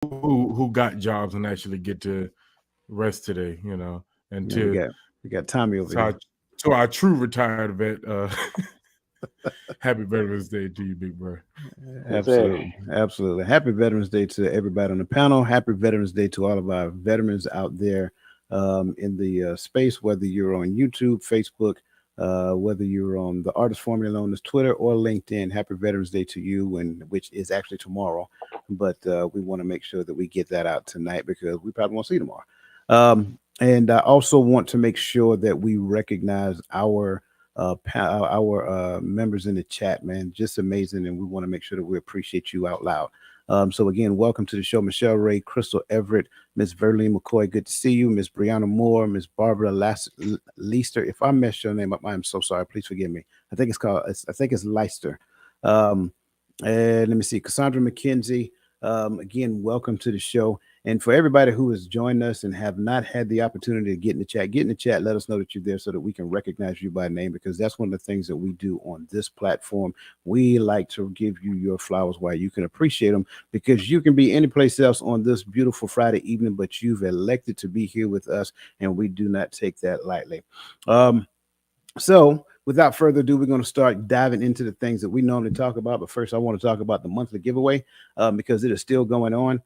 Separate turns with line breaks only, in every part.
who got jobs and actually get to rest today, and
Yeah, we got Tommy over
to our,
here.
to our true retired vet, happy Veterans Day to you, big bro.
Yes, sir.
Absolutely. Absolutely. Happy Veterans Day to everybody on the panel. Happy Veterans Day to all of our veterans out there in the space, whether you're on YouTube, Facebook, whether you're on the artist formerly known as Twitter or LinkedIn. Happy Veterans Day to you, and which is actually tomorrow. But we want to make sure that we get that out tonight because we probably won't see you tomorrow. And I also want to make sure that we recognize our members in the chat, man. Just amazing, and we want to make sure that we appreciate you out loud. So again, welcome to the show, Michelle Ray, Crystal Everett, Miss Verlene McCoy. Good to see you, Miss Brianna Moore, Miss Barbara Leister. If I messed your name up, I am so sorry. Please forgive me. I think it's Leister. Um, and let me see, Cassandra McKenzie. Again, welcome to the show. And for everybody who has joined us and have not had the opportunity to get in the chat, get in the chat. Let us know that you're there so that we can recognize you by name, because that's one of the things that we do on this platform. We like to give you your flowers while you can appreciate them, because you can be any place else on this beautiful Friday evening, but you've elected to be here with us, and we do not take that lightly. So, without further ado, we're going to start diving into the things that we normally talk about. But first, I want to talk about the monthly giveaway because it is still going on.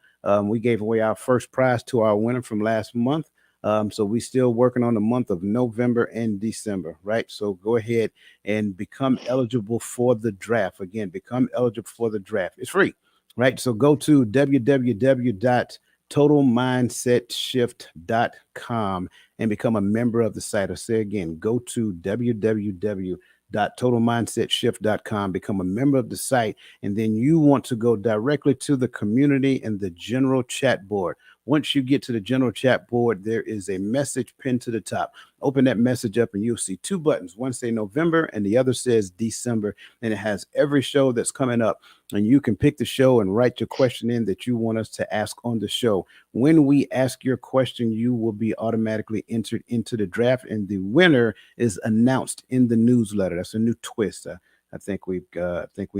We gave away our first prize to our winner from last month. So we're still working on the month of November and December, right? So go ahead and become eligible for the draft. Again, become eligible for the draft. It's free, right? So go to www.totalmindsetshift.com and become a member of the site. I say again, go to www.totalmindsetshift.com, become a member of the site, and then you want to go directly to the community and the general chat board. Once you get to the general chat board, there is a message pinned to the top. Open that message up and you'll see two buttons. One says November and the other says December, and it has every show that's coming up. And you can pick the show and write your question in that you want us to ask on the show. When we ask your question, you will be automatically entered into the draft, and the winner is announced in the newsletter. That's a new twist. I think we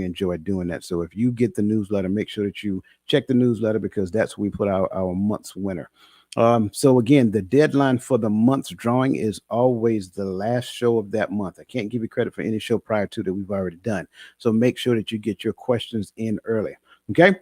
enjoy doing that. So if you get the newsletter, make sure that you check the newsletter, because that's where we put our month's winner. So again, the deadline for the month's drawing is always the last show of that month. I can't give you credit for any show prior to that we've already done. So make sure that you get your questions in early. Okay.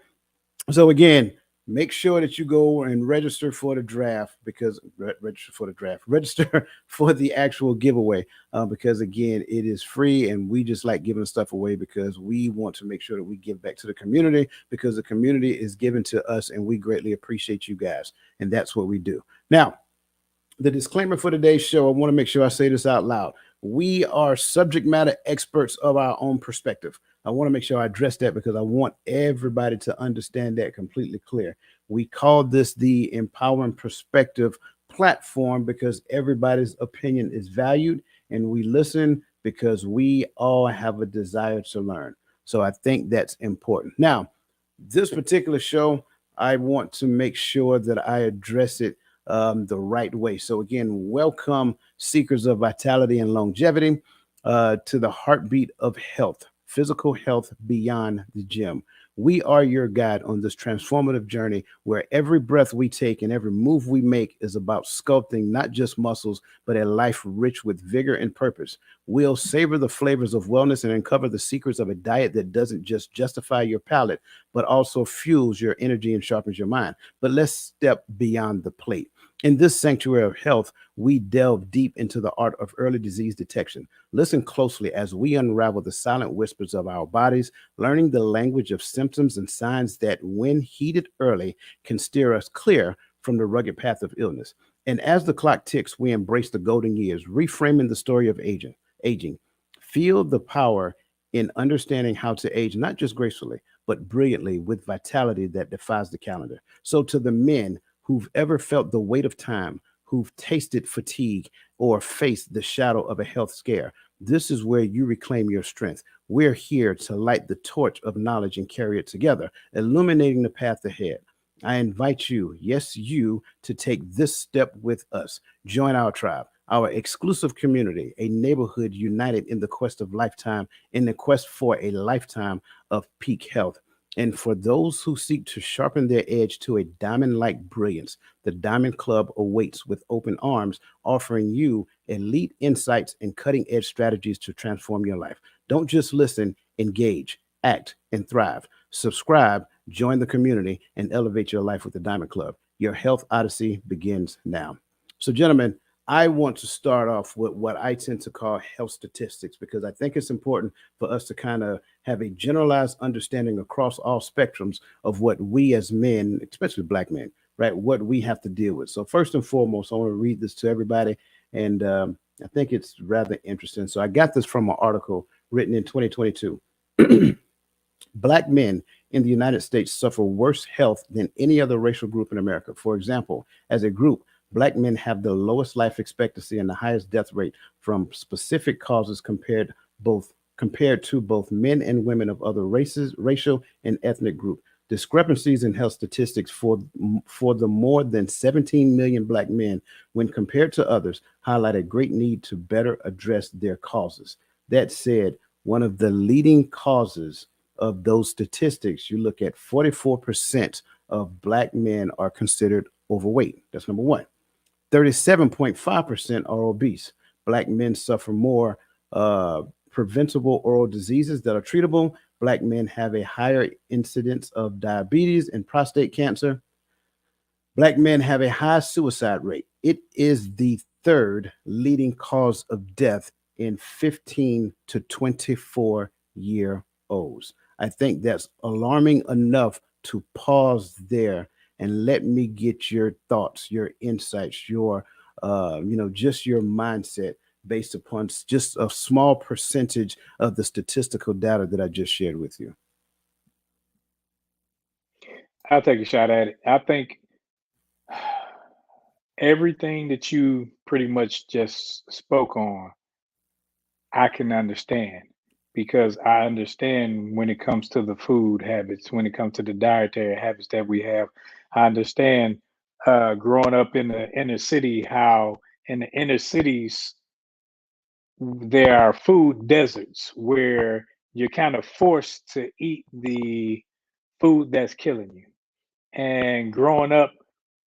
So again, make sure that you go and register for the draft, because register for the actual giveaway, because again, it is free, and we just like giving stuff away because we want to make sure that we give back to the community, because the community is given to us, and we greatly appreciate you guys, and that's what we do. Now, the disclaimer for today's show, I want to make sure I say this out loud. We are subject matter experts of our own perspective. I want to make sure I address that, because I want everybody to understand that completely clear. We call this the Empowering Perspective platform because everybody's opinion is valued, and we listen because we all have a desire to learn. So I think that's important. Now, this particular show, I want to make sure that I address it the right way. So, again, welcome, seekers of vitality and longevity, to the heartbeat of health, physical health beyond the gym. We are your guide on this transformative journey where every breath we take and every move we make is about sculpting not just muscles, but a life rich with vigor and purpose. We'll savor the flavors of wellness and uncover the secrets of a diet that doesn't just justify your palate, but also fuels your energy and sharpens your mind. But let's step beyond the plate. In this sanctuary of health, we delve deep into the art of early disease detection. Listen closely as we unravel the silent whispers of our bodies, learning the language of symptoms and signs that, when heeded early, can steer us clear from the rugged path of illness. And as the clock ticks, we embrace the golden years, reframing the story of aging. Feel the power in understanding how to age, not just gracefully, but brilliantly, with vitality that defies the calendar. So, to the men who've ever felt the weight of time, who've tasted fatigue, or faced the shadow of a health scare, this is where you reclaim your strength. We're here to light the torch of knowledge and carry it together, illuminating the path ahead. I invite you, yes, you, to take this step with us. Join our tribe, our exclusive community, a neighborhood united in the quest for a lifetime of peak health. And for those who seek to sharpen their edge to a diamond like brilliance, the Diamond Club awaits with open arms, offering you elite insights and cutting edge strategies to transform your life. Don't just listen, engage, act, and thrive. Subscribe, join the community, and elevate your life with the Diamond Club. Your health odyssey begins now. So, gentlemen, I want to start off with what I tend to call health statistics because I think it's important for us to kind of have a generalized understanding across all spectrums of what we as men, especially black men, right, what we have to deal with. So, first and foremost, I want to read this to everybody, and I think it's rather interesting. So, I got this from an article written in 2022. Black men in the United States suffer worse health than any other racial group in America. For example, as a group, Black men have the lowest life expectancy and the highest death rate from specific causes compared to both men and women of other races, racial and ethnic group. Discrepancies in health statistics for the more than 17 million Black men, when compared to others, highlight a great need to better address their causes. That said, one of the leading causes of those statistics, you look at 44% of Black men are considered overweight. That's number one. 37.5% are obese. Black men suffer more preventable oral diseases that are treatable. Black men have a higher incidence of diabetes and prostate cancer. Black men have a high suicide rate. It is the third leading cause of death in 15 to 24-year olds. I think that's alarming enough to pause there and let me get your thoughts, your insights, your just your mindset based upon just a small percentage of the statistical data that I just shared with you.
I'll take a shot at it. I think everything that you pretty much just spoke on, I can understand because I understand when it comes to the food habits, when it comes to the dietary habits that we have. I understand growing up in the inner city, how in the inner cities there are food deserts where you're kind of forced to eat the food that's killing you. And growing up,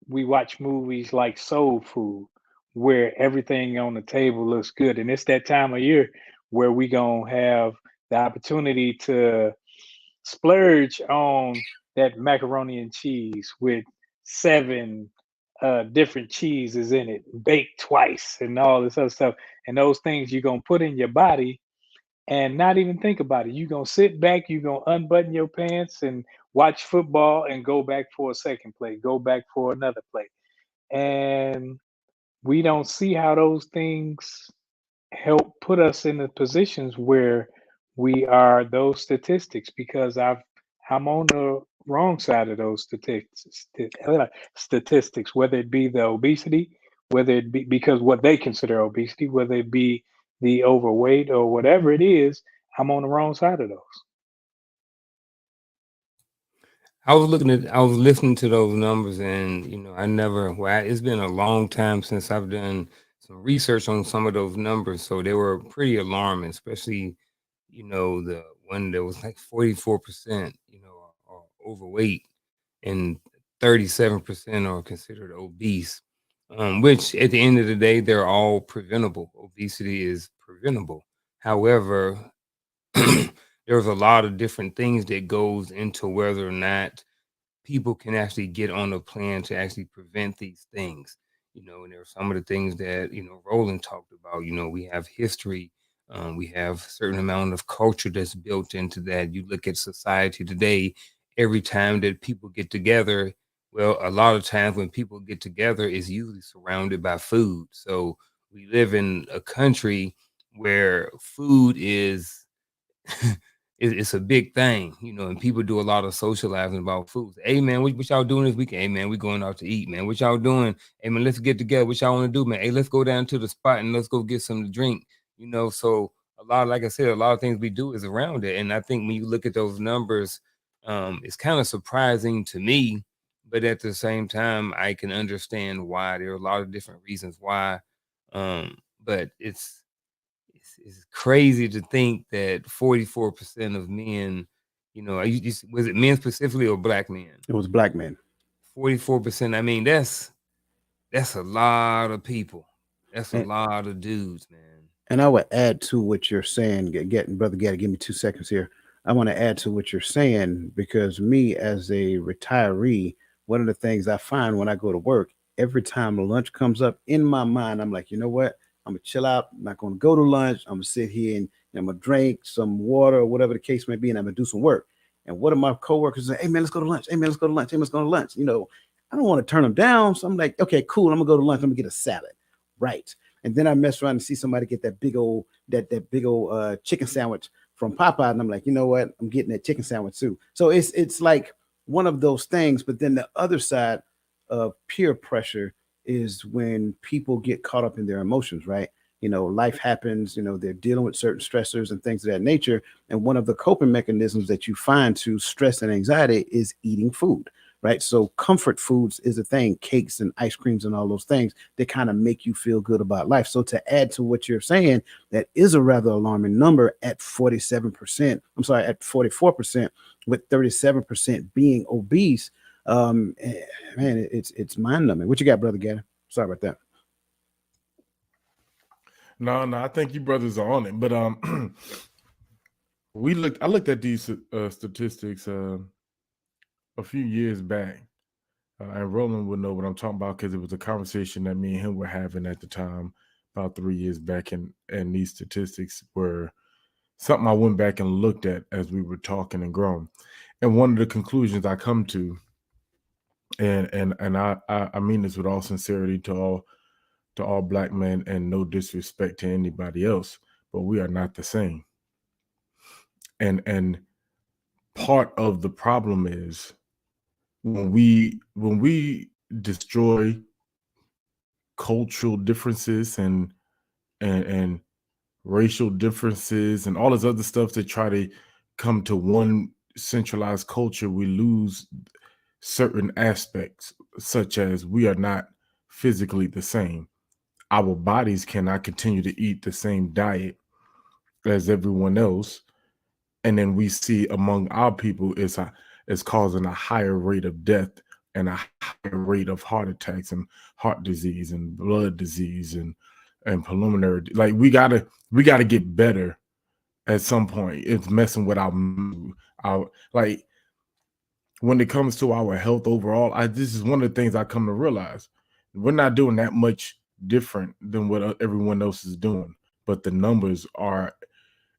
we watch movies like Soul Food, where everything on the table looks good. And it's that time of year where we gonna have the opportunity to splurge on that macaroni and cheese with seven different cheeses in it, baked twice, and all this other stuff. And those things you're gonna put in your body and not even think about it. You're gonna sit back, you're gonna unbutton your pants and watch football and go back for a second play, go back for another play. And we don't see how those things help put us in the positions where we are those statistics because I'm on the wrong side of those statistics, whether it be the obesity, whether it be because what they consider obesity, whether it be the overweight or whatever it is, I'm on the wrong side of those.
I was listening to those numbers, and I never. Well, it's been a long time since I've done some research on some of those numbers, so they were pretty alarming, especially the one that was like 44%, are overweight, and 37% are considered obese. Which at the end of the day, they're all preventable. Obesity is preventable. However, there's a lot of different things that goes into whether or not people can actually get on a plan to actually prevent these things. And there are some of the things that, Roland talked about. We have history, we have certain amount of culture that's built into that. You look at society today, every time that people get together, well, a lot of times when people get together is usually surrounded by food. So we live in a country where food is it's a big thing, and people do a lot of socializing about food. Hey man, what y'all doing this weekend? Hey man, we going out to eat, man. What y'all doing? Hey man, let's get together. What y'all want to do, man? Hey, let's go down to the spot and let's go get some to drink. So a lot, like I said, a lot of things we do is around it. And I think when you look at those numbers, it's kind of surprising to me, but at the same time, I can understand why. There are a lot of different reasons why. But it's crazy to think that 44% of men You know, was it men specifically or black men?
It was black men.
44%. I mean, that's a lot of people. That's a
And,
lot of dudes, man.
and I would add to what you're saying. Brother Gaddy, give me 2 seconds here. I want to add to what you're saying because me as a retiree, one of the things I find when I go to work, every time lunch comes up in my mind, I'm like, you know what? I'm gonna chill out. I'm not gonna go to lunch. I'm gonna sit here and I'm gonna drink some water or whatever the case may be, and I'm gonna do some work. And one of my coworkers say, "Hey man, let's go to lunch. Hey man, let's go to lunch. Hey, let's go to lunch." You know, I don't want to turn them down, so I'm like, okay, cool. I'm gonna go to lunch. I'm gonna get a salad, right? And then I mess around and see somebody get that big old chicken sandwich from Popeye, and I'm like, you know what? I'm getting that chicken sandwich too. So it's like one of those things. But then the other side of peer pressure is when people get caught up in their emotions, right? You know, life happens, you know, they're dealing with certain stressors and things of that nature. And one of the coping mechanisms that you find to stress and anxiety is eating food, right? So comfort foods is a thing, cakes and ice creams and all those things that kind of make you feel good about life. So to add to what you're saying, that is a rather alarming number at 47%. I'm sorry, at 44%, with 37% being obese. Man, it's mind numbing. What you got, Brother Gaddy? Sorry about that.
No, I think you brothers are on it. But I looked at these statistics a few years back. And Roland would know what I'm talking about because it was a conversation that me and him were having at the time about 3 years back, and these statistics were something I went back and looked at as we were talking and growing. And one of the conclusions I come to, and I mean this with all sincerity to all black men, and no disrespect to anybody else, but we are not the same. And part of the problem is when we destroy cultural differences and racial differences and all this other stuff to try to come to one centralized culture, we lose certain aspects, such as we are not physically the same. Our bodies cannot continue to eat the same diet as everyone else, and then we see among our people is causing a higher rate of death and a higher rate of heart attacks and heart disease and blood disease and pulmonary. Like we gotta get better at some point. It's messing with our like when it comes to our health overall. This is one of the things I come to realize. We're not doing that much different than what everyone else is doing, but the numbers are,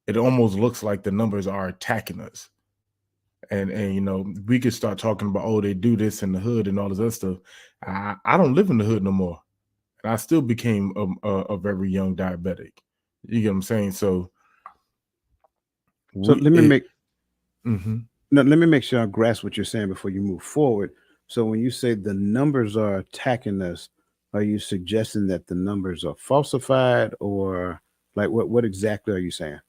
it almost looks like the numbers are attacking us. And you know, we could start talking about, oh, they do this in the hood and all this other stuff. I don't live in the hood no more, and I still became a very young diabetic. You get what I'm saying? So
let me make
mm-hmm.
No, let me make sure I grasp what you're saying before you move forward. So when you say the numbers are attacking us, are you suggesting that the numbers are falsified, or like what exactly are you saying?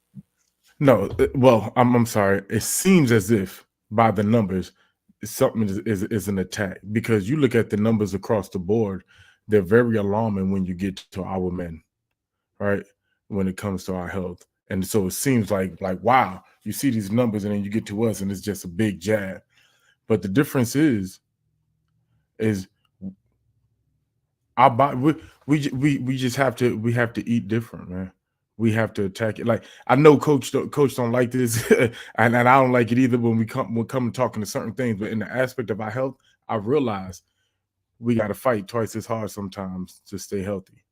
No, well, I'm sorry. It seems as if by the numbers, something is an attack, because you look at the numbers across the board, they're very alarming when you get to our men, right? When it comes to our health. And so it seems like wow, you see these numbers and then you get to us and it's just a big jab. But the difference is our body, we just have to eat different, man. We have to attack it. Like, I know coach don't like this, and I don't like it either when we come talking to certain things. But in the aspect of our health, I realize we got to fight twice as hard sometimes to stay healthy.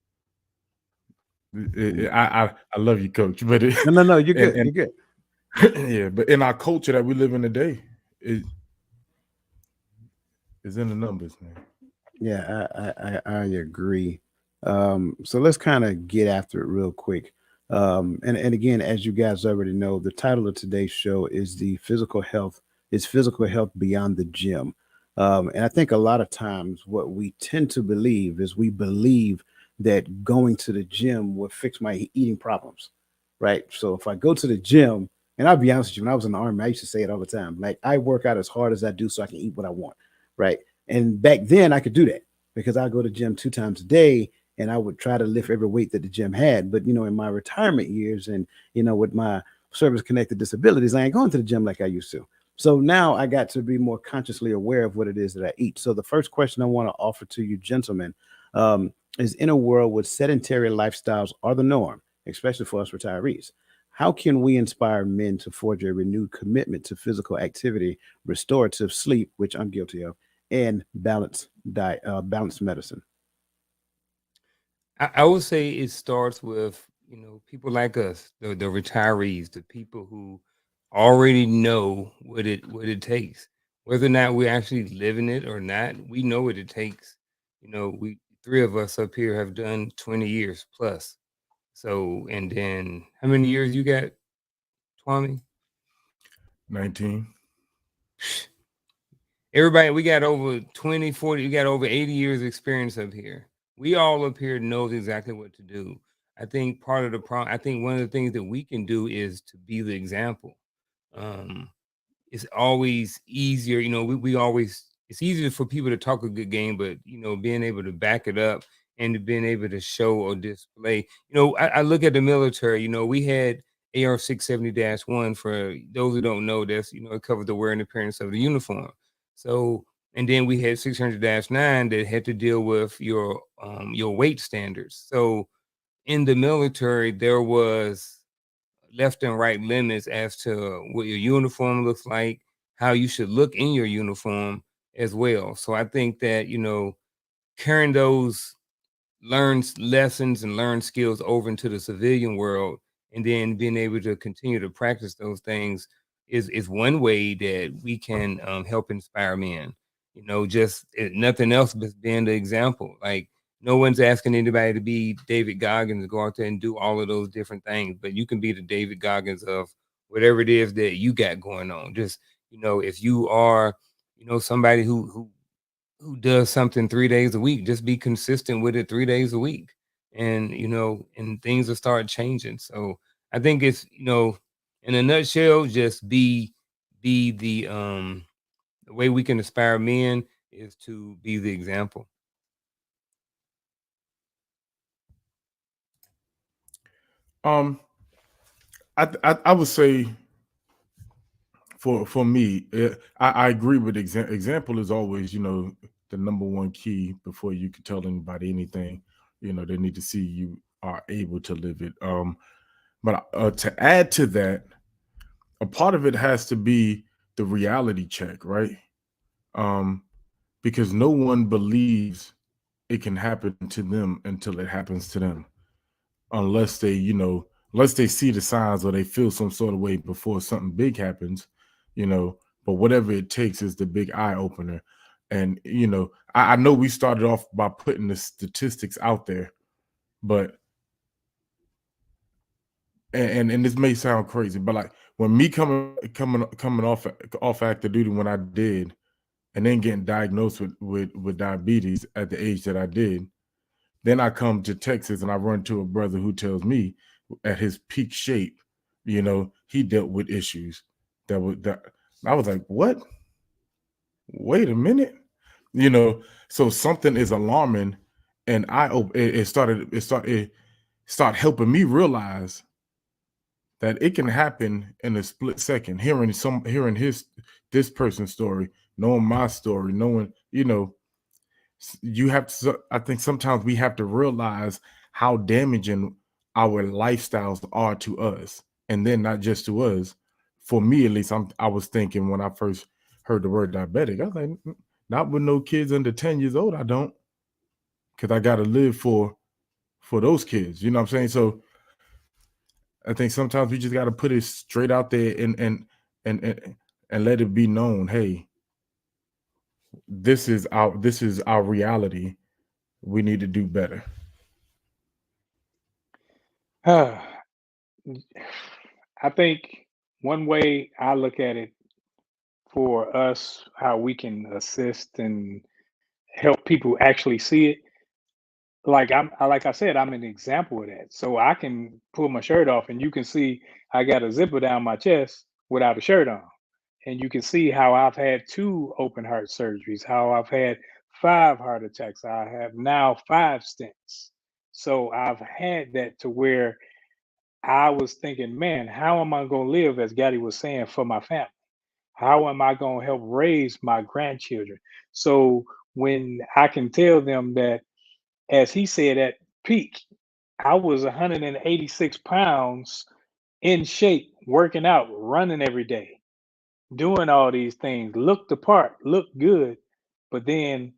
I love you, coach, but
no, you're good. You're good.
Yeah, but in our culture that we live in today, it's in the numbers, man.
Yeah, I agree. So let's kind of get after it real quick. And again, as you guys already know, the title of today's show is Physical Health Beyond the Gym. And I think a lot of times what we tend to believe is we believe that going to the gym will fix my eating problems, right? So if I go to the gym, and I'll be honest with you, when I was in the Army, I used to say it all the time, like, I work out as hard as I do so I can eat what I want, right? And back then I could do that because I go to the gym 2 times a day and I would try to lift every weight that the gym had. But, you know, in my retirement years and, you know, with my service-connected disabilities, I ain't going to the gym like I used to. So now I got to be more consciously aware of what it is that I eat. So the first question I want to offer to you, gentlemen, is in a world where sedentary lifestyles are the norm, especially for us retirees, how can we inspire men to forge a renewed commitment to physical activity, restorative sleep, which I'm guilty of, and balanced diet, balanced medicine?
I would say it starts with, people like us, the retirees, the people who already know what it takes. Whether or not we're actually living it or not, we know what it takes. We three of us up here have done 20 years plus. So, and then how many years you got, Twami?
19.
Everybody, we got over 20, 40, we got over 80 years experience up here. We all up here knows exactly what to do. I think part of the problem, I think one of the things that we can do is to be the example. Um, it's always easier, we always, it's easier for people to talk a good game, but being able to back it up and to being able to show or display, I look at the military, we had AR 670-1. For those who don't know, this, it covered the wear and appearance of the uniform. So, and then we had 600-9 that had to deal with your weight standards. So in the military, there was left and right limits as to what your uniform looks like, how you should look in your uniform as well. So I think that, carrying those learned lessons and learned skills over into the civilian world, and then being able to continue to practice those things is one way that we can help inspire men. Just nothing else but being the example. Like, no one's asking anybody to be David Goggins to go out there and do all of those different things, but you can be the David Goggins of whatever it is that you got going on. Just, if you are, somebody who does something 3 days a week, just be consistent with it 3 days a week. And, and things will start changing. So I think it's, in a nutshell, just be the way we can inspire men is to be the example.
Um, I would say for me, I agree with example is always, the number one key before you can tell anybody anything. They need to see you are able to live it. But to add to that, a part of it has to be the reality check, right? Um, because no one believes it can happen to them until it happens to them, unless they, unless they see the signs or they feel some sort of way before something big happens, you know. But whatever it takes is the big eye opener. And I know we started off by putting the statistics out there, but and this may sound crazy, but like when me coming off active duty when I did, and then getting diagnosed with diabetes at the age that I did, then I come to Texas and I run to a brother who tells me at his peak shape, he dealt with issues that I was like, what? Wait a minute, so something is alarming, and it started helping me realize that it can happen in a split second. Hearing this person's story, knowing my story, knowing, you have to, I think sometimes we have to realize how damaging our lifestyles are to us, and then not just to us. For me, at least, I was thinking when I first heard the word diabetic, I was like, not with no kids under 10 years old. I don't, because I got to live for those kids. You know what I'm saying? So I think sometimes we just got to put it straight out there and let it be known. Hey, this is our reality. We need to do better.
I think one way I look at it for us, how we can assist and help people actually see it. Like I said, I'm an example of that. So I can pull my shirt off and you can see I got a zipper down my chest without a shirt on. And you can see how I've had 2 open heart surgeries, how I've had 5 heart attacks. I have now 5 stents. So I've had that to where I was thinking, man, how am I going to live, as Gaddy was saying, for my family? How am I going to help raise my grandchildren? So when I can tell them that, as he said, at peak, I was 186 pounds in shape, working out, running every day, doing all these things, looked the part, looked good, but then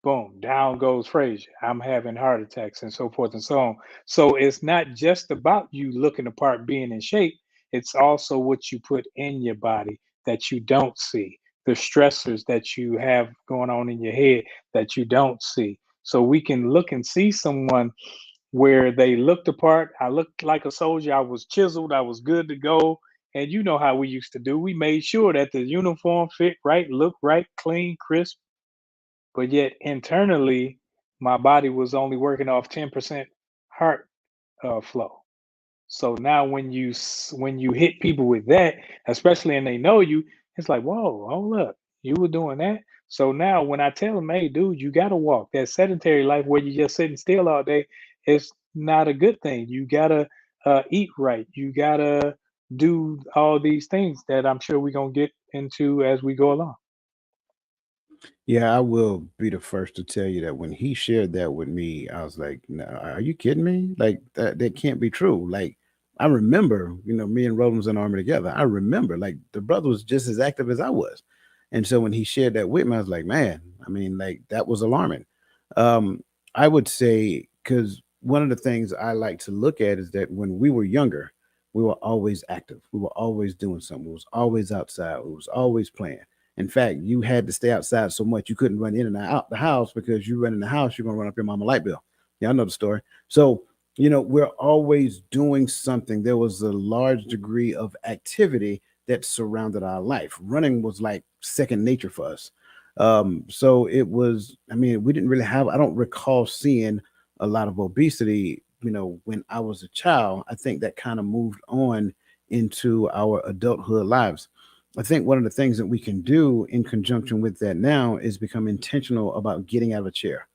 boom, down goes Frazier. I'm having heart attacks and so forth and so on. So it's not just about you looking the part, being in shape. It's also what you put in your body that you don't see, the stressors that you have going on in your head that you don't see. So we can look and see someone where they looked the part. I looked like a soldier. I was chiseled. I was good to go. And you know how we used to do. We made sure that the uniform fit right, looked right, clean, crisp, but yet internally, my body was only working off 10% heart flow. So now when you hit people with that, especially and they know you, it's like, whoa, hold up, you were doing that. So now when I tell them, hey, dude, you got to walk. That sedentary life where you're just sitting still all day is not a good thing. You gotta eat right. You gotta do all these things that I'm sure we're gonna get into as we go along.
Yeah, I will be the first to tell you that when he shared that with me, I was like, no, are you kidding me? Like that can't be true. Like I remember, me and Roland was in the army together. I remember like the brother was just as active as I was. And so when he shared that with me, I was like, man, I mean, like that was alarming. Um, I would say because one of the things I like to look at is that when we were younger, we were always active. We were always doing something. We was always outside. We was always playing. In fact, you had to stay outside so much you couldn't run in and out the house because you run in the house, you're gonna run up your mama light bill. Yeah, I know the story. So, we're always doing something. There was a large degree of activity that surrounded our life. Running was like second nature for us. So it was, I mean, we didn't really have, I don't recall seeing a lot of obesity, when I was a child. I think that kind of moved on into our adulthood lives. I think one of the things that we can do in conjunction with that now is become intentional about getting out of a chair.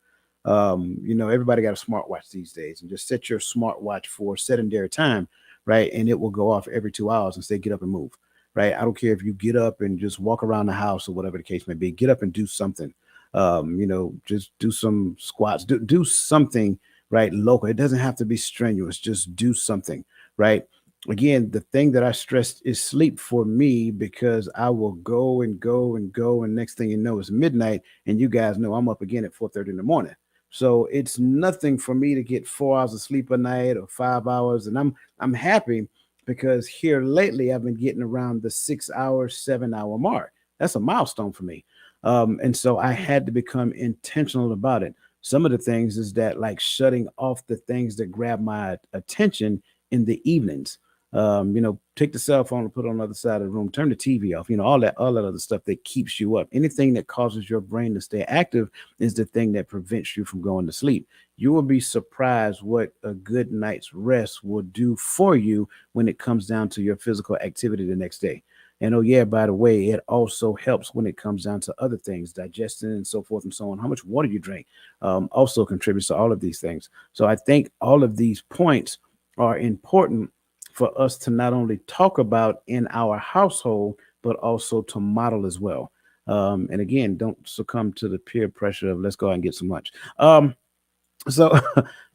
Everybody got a smartwatch these days, and just set your smartwatch for sedentary time, right? And it will go off every 2 hours and say, get up and move, right? I don't care if you get up and just walk around the house or whatever the case may be, get up and do something. Just do some squats, do something, right? Local. It doesn't have to be strenuous, just do something, right? Again, the thing that I stressed is sleep for me because I will go and go and go, and next thing you know, it's midnight, and you guys know I'm up again at 4:30 in the morning. So it's nothing for me to get 4 hours of sleep a night or 5 hours, and I'm happy because here lately I've been getting around the 6 hour, 7 hour mark. That's a milestone for me, and so I had to become intentional about it. Some of the things is that like shutting off the things that grab my attention in the evenings. Take the cell phone and put it on the other side of the room, turn the TV off, all that other stuff that keeps you up. Anything that causes your brain to stay active is the thing that prevents you from going to sleep. You will be surprised what a good night's rest will do for you when it comes down to your physical activity the next day. And oh, yeah, by the way, it also helps when it comes down to other things, digestion and so forth and so on. How much water you drink also contributes to all of these things. So I think all of these points are important for us to not only talk about in our household, but also to model as well. And again, don't succumb to the peer pressure of let's go out and get some lunch. So,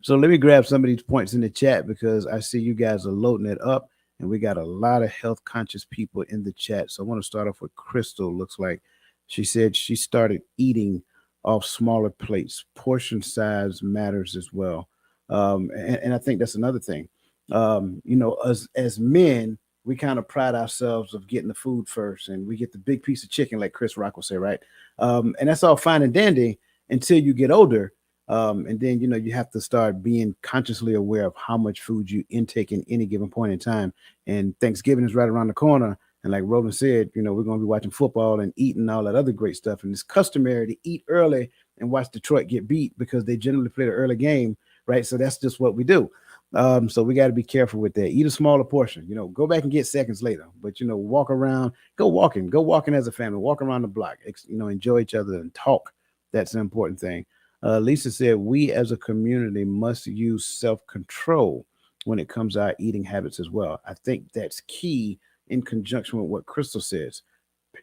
so let me grab some of these points in the chat because I see you guys are loading it up, and we got a lot of health conscious people in the chat. So I want to start off with Crystal. Looks like she said she started eating off smaller plates. Portion size matters as well. And I think that's another thing. As men, we kind of pride ourselves of getting the food first, and we get the big piece of chicken, like Chris Rock will say, right? And that's all fine and dandy until you get older. And then, you have to start being consciously aware of how much food you intake in any given point in time. And Thanksgiving is right around the corner. And like Roland said, we're going to be watching football and eating all that other great stuff. And it's customary to eat early and watch Detroit get beat because they generally play the early game, right? So that's just what we do. So we got to be careful with that. Eat a smaller portion, go back and get seconds later, but walk around, go walking as a family, walk around the block, enjoy each other and talk. That's an important thing. Lisa said, we as a community must use self-control when it comes to our eating habits as well. I think that's key in conjunction with what Crystal says.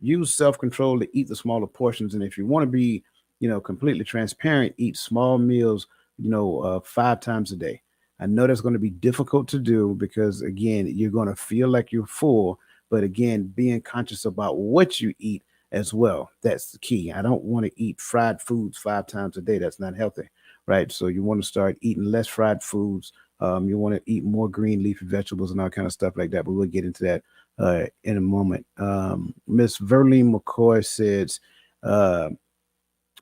use self-control to eat the smaller portions. And if you want to be, completely transparent, eat small meals, 5 times a day. I know that's going to be difficult to do because, again, you're going to feel like you're full. But again, being conscious about what you eat as well, that's the key. I don't want to eat fried foods 5 times a day. That's not healthy, right? So you want to start eating less fried foods. You want to eat more green leafy vegetables and all kind of stuff like that. But we'll get into that in a moment. Miss Verlene McCoy says,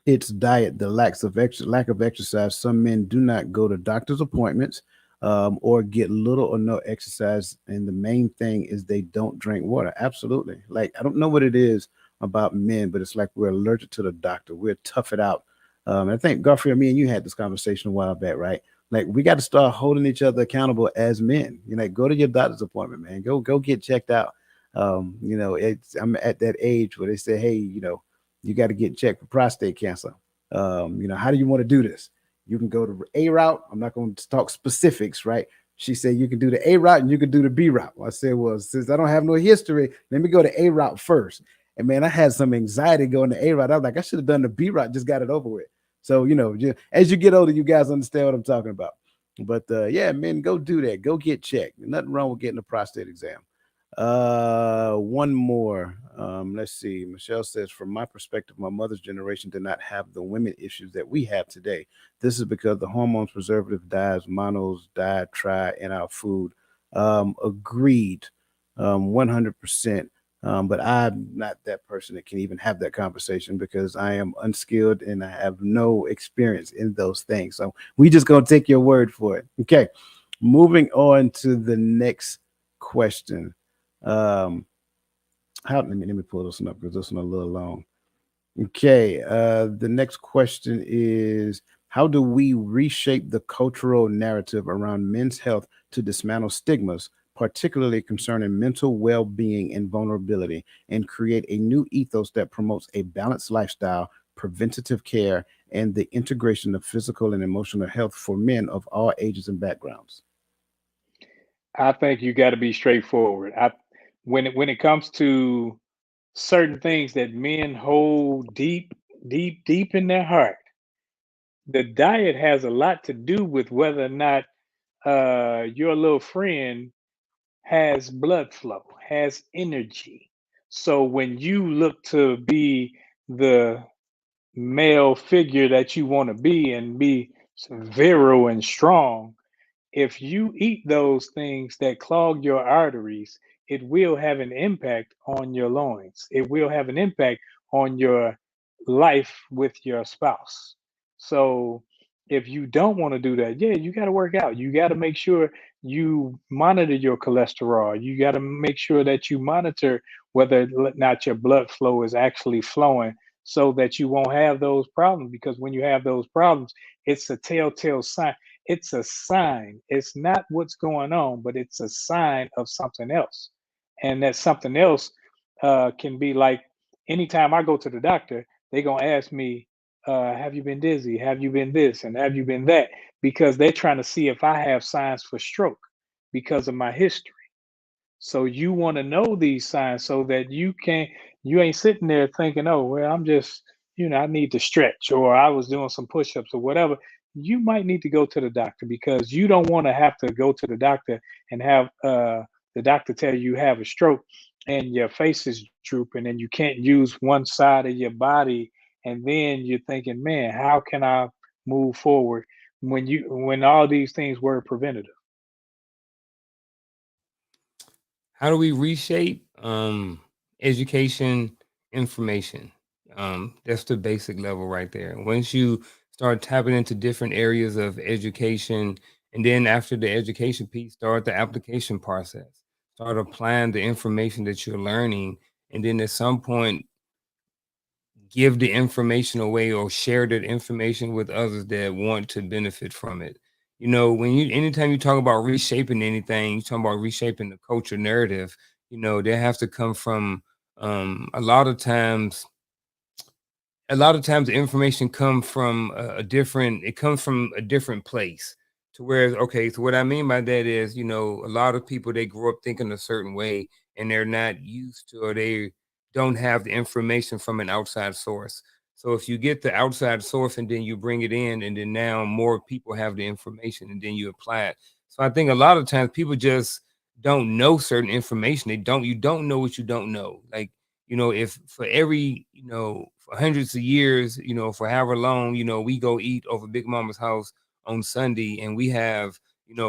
it's diet, the lack of exercise. Some men do not go to doctor's appointments or get little or no exercise. And the main thing is they don't drink water. Absolutely. Like, I don't know what it is about men, but it's like we're allergic to the doctor. We're tough it out. I think, Garfield, me and you had this conversation a while back, right? Like, we got to start holding each other accountable as men. Go to your doctor's appointment, man. Go get checked out. I'm at that age where they say, hey, you got to get checked for prostate cancer. How do you want to do this? You can go to A route. I'm not going to talk specifics, right? She said you can do the A route and you can do the B route. I said, well, since I don't have no history, let me go to A route first. And man, I had some anxiety going to A route. I was like, I should have done the B route, just got it over with. So, as you get older, you guys understand what I'm talking about. But yeah, men, go do that. Go get checked. Nothing wrong with getting a prostate exam. One more. Let's see. Michelle says, from my perspective, my mother's generation did not have the women issues that we have today. This is because the hormones, preservative dyes, monos, tri in our food. Agreed. 100%. But I'm not that person that can even have that conversation because I am unskilled and I have no experience in those things. So we just gonna take your word for it. Okay. Moving on to the next question. Let me pull this one up because this one a little long. Okay. The next question is, how do we reshape the cultural narrative around men's health to dismantle stigmas, particularly concerning mental well-being and vulnerability, and create a new ethos that promotes a balanced lifestyle, preventative care, and the integration of physical and emotional health for men of all ages and backgrounds?
I think you got to be straightforward. When it comes to certain things that men hold deep, deep, deep in their heart, the diet has a lot to do with whether or not your little friend has blood flow, has energy. So when you look to be the male figure that you want to be and be virile and strong, if you eat those things that clog your arteries, it will have an impact on your loins. It will have an impact on your life with your spouse. So if you don't want to do that, yeah, you got to work out. You got to make sure you monitor your cholesterol. You got to make sure that you monitor whether or not your blood flow is actually flowing so that you won't have those problems. Because when you have those problems, it's a telltale sign. It's a sign. It's not what's going on, but it's a sign of something else. And that something else can be like anytime I go to the doctor, they're going to ask me, have you been dizzy? Have you been this? And have you been that? Because they're trying to see if I have signs for stroke because of my history. So you want to know these signs so that you ain't sitting there thinking, oh, well, I'm just, I need to stretch or I was doing some push-ups or whatever. You might need to go to the doctor because you don't want to have to go to the doctor and have the doctor tell you have a stroke and your face is drooping and you can't use one side of your body. And then you're thinking, man, how can I move forward when all these things were preventative?
How do we reshape education information? That's the basic level right there. Once you start tapping into different areas of education, and then after the education piece, start the application process. Start applying the information that you're learning, and then at some point, give the information away or share that information with others that want to benefit from it. Anytime you talk about reshaping anything, you talk about reshaping the culture narrative, they have to come from a lot of times the information come from it comes from a different place to where, okay, so what I mean by that is, a lot of people, they grow up thinking a certain way and they're not used to, or don't have the information from an outside source. So if you get the outside source and then you bring it in, and then now more people have the information and then you apply it. So I think a lot of times people just don't know certain information. You don't know what you don't know. Like, if for every, for hundreds of years, for however long, we go eat over Big Mama's house on Sunday and we have,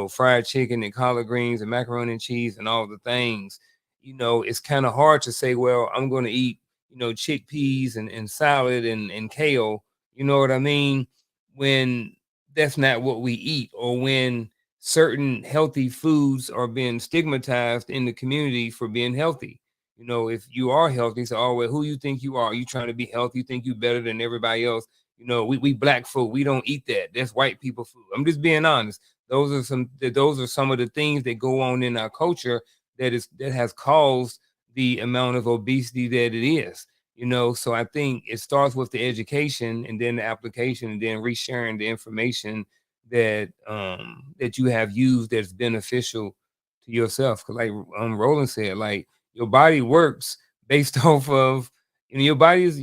fried chicken and collard greens and macaroni and cheese and all the things, it's kind of hard to say, well, I'm going to eat, chickpeas and salad and kale, you know what I mean? When that's not what we eat, or when certain healthy foods are being stigmatized in the community for being healthy. If you are healthy, so, oh, well, who you think you are? You trying to be healthy? You think you better than everybody else? We black folk, we don't eat that. That's white people food. I'm just being honest. Those are some of the things that go on in our culture that has caused the amount of obesity that it is. So I think it starts with the education and then the application and then resharing the information that you have used that's beneficial to yourself. Because like Roland said, like your body works based off of, your body is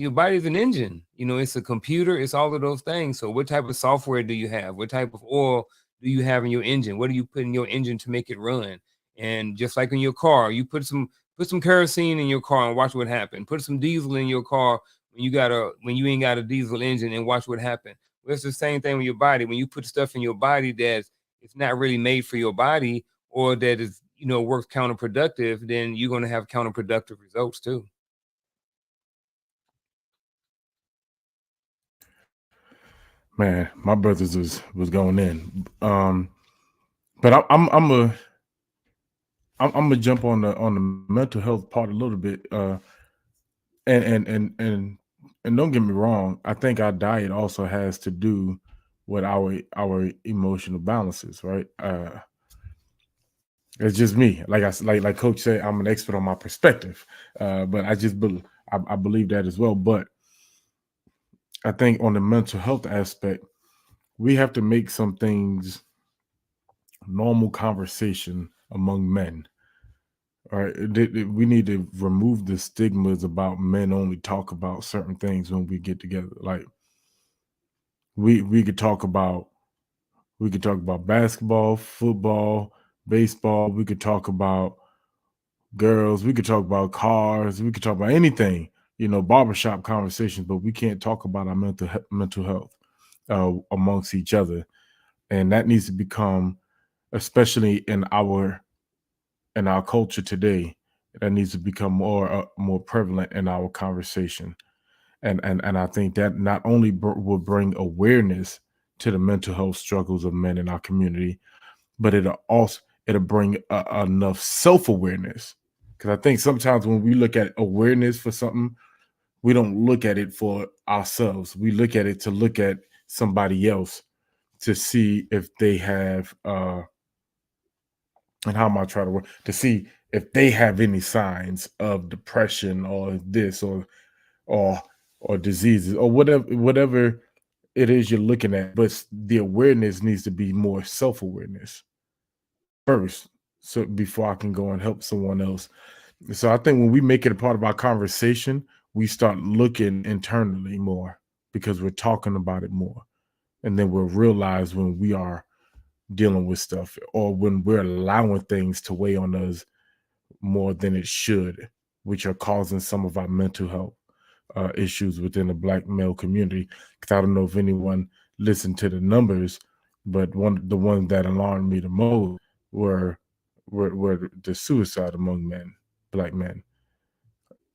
an engine. It's a computer. It's all of those things. So what type of software do you have? What type of oil do you have in your engine? What do you put in your engine to make it run? And just like in your car, you put some kerosene in your car and watch what happens. Put some diesel in your car when you ain't got a diesel engine and watch what happens. Well, it's the same thing with your body. When you put stuff in your body that it's not really made for your body, or that is, works counterproductive, then you're going to have counterproductive results too.
Man, my brothers was going in. But I'm gonna jump on the mental health part a little bit. And don't get me wrong, I think our diet also has to do with our emotional balances, right? It's just me. Like Coach said, I'm an expert on my perspective, but I believe that as well. But I think on the mental health aspect, we have to make some things normal conversation among men. All right, we need to remove the stigmas about men only talk about certain things when we get together. Like we could talk about basketball, football, baseball. We could talk about girls. We could talk about cars. We could talk about anything. Barbershop conversations, but we can't talk about our mental health amongst each other, and that needs to become, especially in our culture today, that needs to become more prevalent in our conversation. And I think that not only will bring awareness to the mental health struggles of men in our community, but it'll bring enough self-awareness. Because I think sometimes when we look at awareness for something, we don't look at it for ourselves. We look at it to look at somebody else to see if they have and how am I trying to work to see if they have any signs of depression or this or diseases or whatever it is you're looking at. But the awareness needs to be more self-awareness first, so before I can go and help someone else. So I think when we make it a part of our conversation, we start looking internally more because we're talking about it more, and then we'll realize when we are dealing with stuff or when we're allowing things to weigh on us more than it should, which are causing some of our mental health issues within the Black male community. Because I don't know if anyone listened to the numbers, but the ones that alarmed me the most were the suicide among Black men,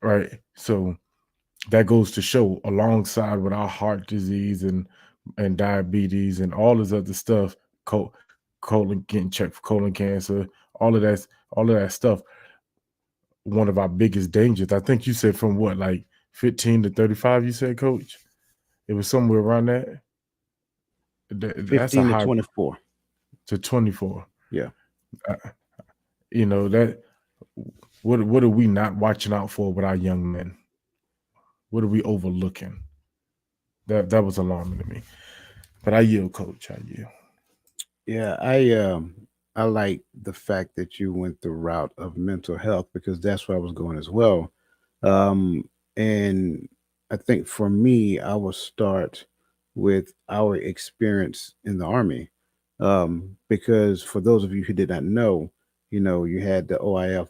right? So that goes to show, alongside with our heart disease and diabetes and all this other stuff, colon, getting checked for colon cancer, all of that stuff. One of our biggest dangers, I think you said, from what, like 15 to 35, you said, Coach? It was somewhere around that. That's a
15 to
high
24.
to 24.
Yeah.
That what are we not watching out for with our young men? What are we overlooking? That was alarming to me. But I yield, Coach. I yield.
Yeah, I like the fact that you went the route of mental health, because that's where I was going as well. And I think for me, I will start with our experience in the Army. Because for those of you who did not know, you had the OIF,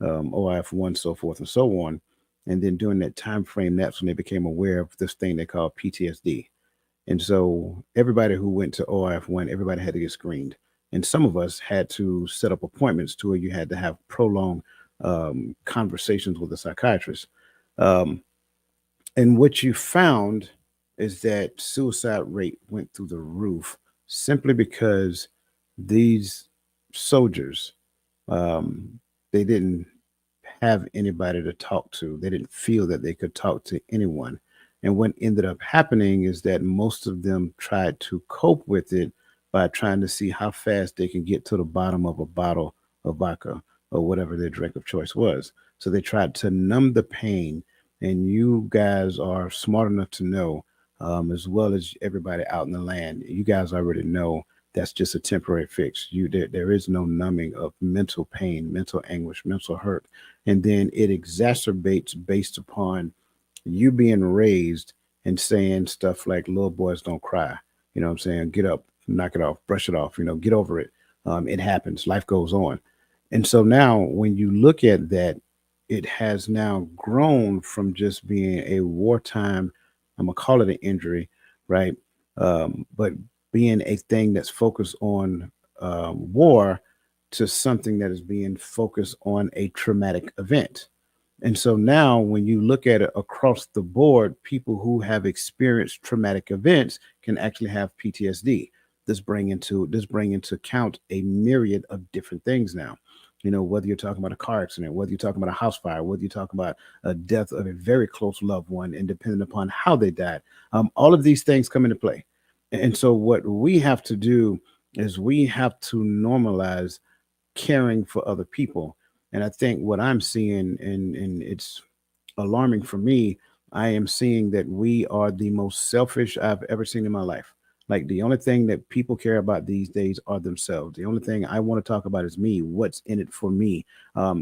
OIF one, so forth and so on. And then during that time frame, that's when they became aware of this thing they call PTSD. And so everybody who went to OIF one, everybody had to get screened. And some of us had to set up appointments to where you had to have prolonged conversations with a psychiatrist. Um, and what you found is that suicide rate went through the roof simply because these soldiers, um, they didn't have anybody to talk to. They didn't feel that they could talk to anyone. And what ended up happening is that most of them tried to cope with it by trying to see how fast they can get to the bottom of a bottle of vodka or whatever their drink of choice was. So they tried to numb the pain. And you guys are smart enough to know, as well as everybody out in the land, you guys already know that's just a temporary fix. There is no numbing of mental pain, mental anguish, mental hurt. And then it exacerbates based upon you being raised and saying stuff like little boys don't cry. You know what I'm saying? Get up, knock it off, brush it off, get over it. It happens, life goes on. And so now when you look at that, it has now grown from just being a wartime, I'm gonna call it an injury, right? But being a thing that's focused on war to something that is being focused on a traumatic event. And so now when you look at it across the board, people who have experienced traumatic events can actually have PTSD. This bring into account a myriad of different things now. Whether you're talking about a car accident, whether you're talking about a house fire, whether you're talking about a death of a very close loved one, and depending upon how they died, all of these things come into play. And so what we have to do is we have to normalize caring for other people. And I think what I'm seeing, and it's alarming for me, I am seeing that we are the most selfish I've ever seen in my life. Like the only thing that people care about these days are themselves. The only thing I want to talk about is me. What's in it for me?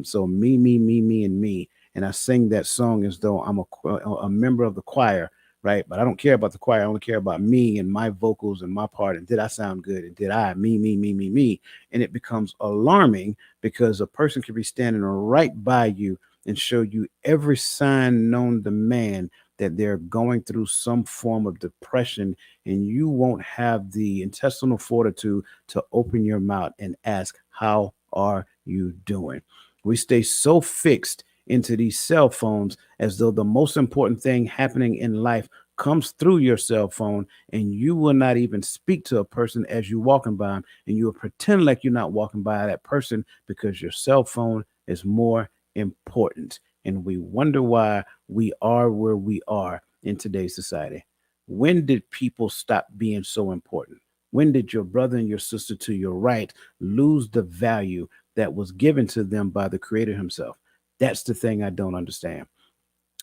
So me, me, me, me, and me. And I sing that song as though I'm a member of the choir, right? But I don't care about the choir. I only care about me and my vocals and my part. And did I sound good? And did I me, me, me, me, me? And it becomes alarming because a person could be standing right by you and show you every sign known to man that they're going through some form of depression, and you won't have the intestinal fortitude to open your mouth and ask, how are you doing? We stay so fixed into these cell phones as though the most important thing happening in life comes through your cell phone, and you will not even speak to a person as you're walking by them, and you will pretend like you're not walking by that person because your cell phone is more important. And we wonder why we are where we are in today's society. When did people stop being so important? When did your brother and your sister to your right lose the value that was given to them by the Creator Himself? That's the thing I don't understand.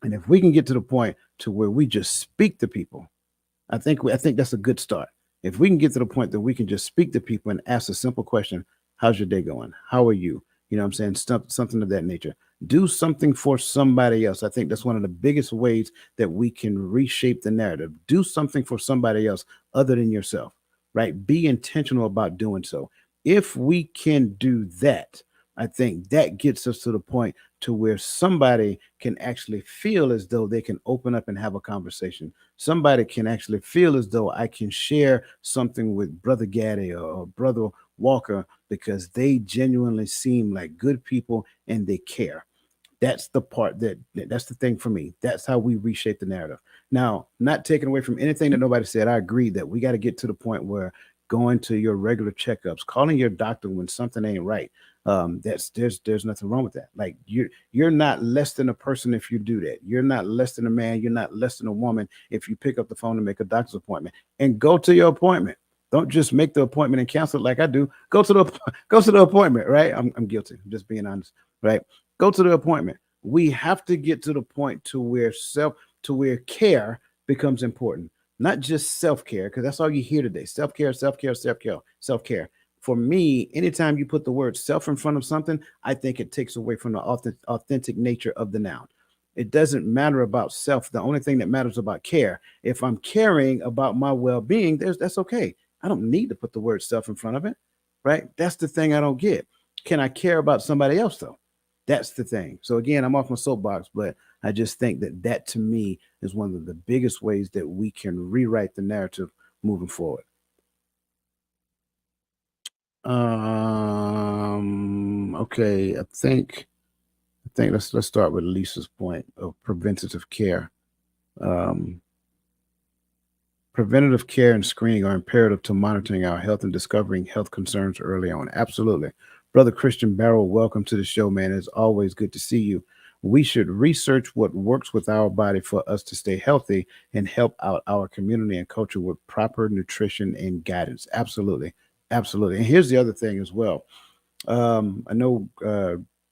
And if we can get to the point to where we just speak to people, I think that's a good start. If we can get to the point that we can just speak to people and ask a simple question, how's your day going? How are you? You know what I'm saying? Something of that nature. Do something for somebody else. I think that's one of the biggest ways that we can reshape the narrative. Do something for somebody else other than yourself, right? Be intentional about doing so. If we can do that, I think that gets us to the point to where somebody can actually feel as though they can open up and have a conversation. Somebody can actually feel as though I can share something with Brother Gaddy or Brother Walker because they genuinely seem like good people and they care. That's the part that's the thing for me. That's how we reshape the narrative. Now, not taking away from anything that nobody said, I agree that we got to get to the point where going to your regular checkups, calling your doctor when something ain't right. There's nothing wrong with that. Like you're not less than a person if you do that. You're not less than a man. You're not less than a woman if you pick up the phone and make a doctor's appointment and go to your appointment. Don't just make the appointment and cancel it like I do. Go to the appointment, right? I'm guilty. I'm just being honest, right? Go to the appointment. We have to get to the point to where care becomes important, not just self-care, because that's all you hear today. Self-care, self-care, self-care, self-care. For me, anytime you put the word self in front of something, I think it takes away from the authentic nature of the noun. It doesn't matter about self. The only thing that matters about care. If I'm caring about my well-being, that's okay. I don't need to put the word self in front of it, right? That's the thing I don't get. Can I care about somebody else though? That's the thing. So again, I'm off my soapbox, but I just think that to me is one of the biggest ways that we can rewrite the narrative moving forward. Okay, I think let's start with Lisa's point of preventative care. Preventative care and screening are imperative to monitoring our health and discovering health concerns early on. Absolutely. Brother Christian Barrow, welcome to the show, man. It's always good to see you. We should research what works with our body for us to stay healthy and help out our community and culture with proper nutrition and guidance. Absolutely. Absolutely. And here's the other thing as well. I know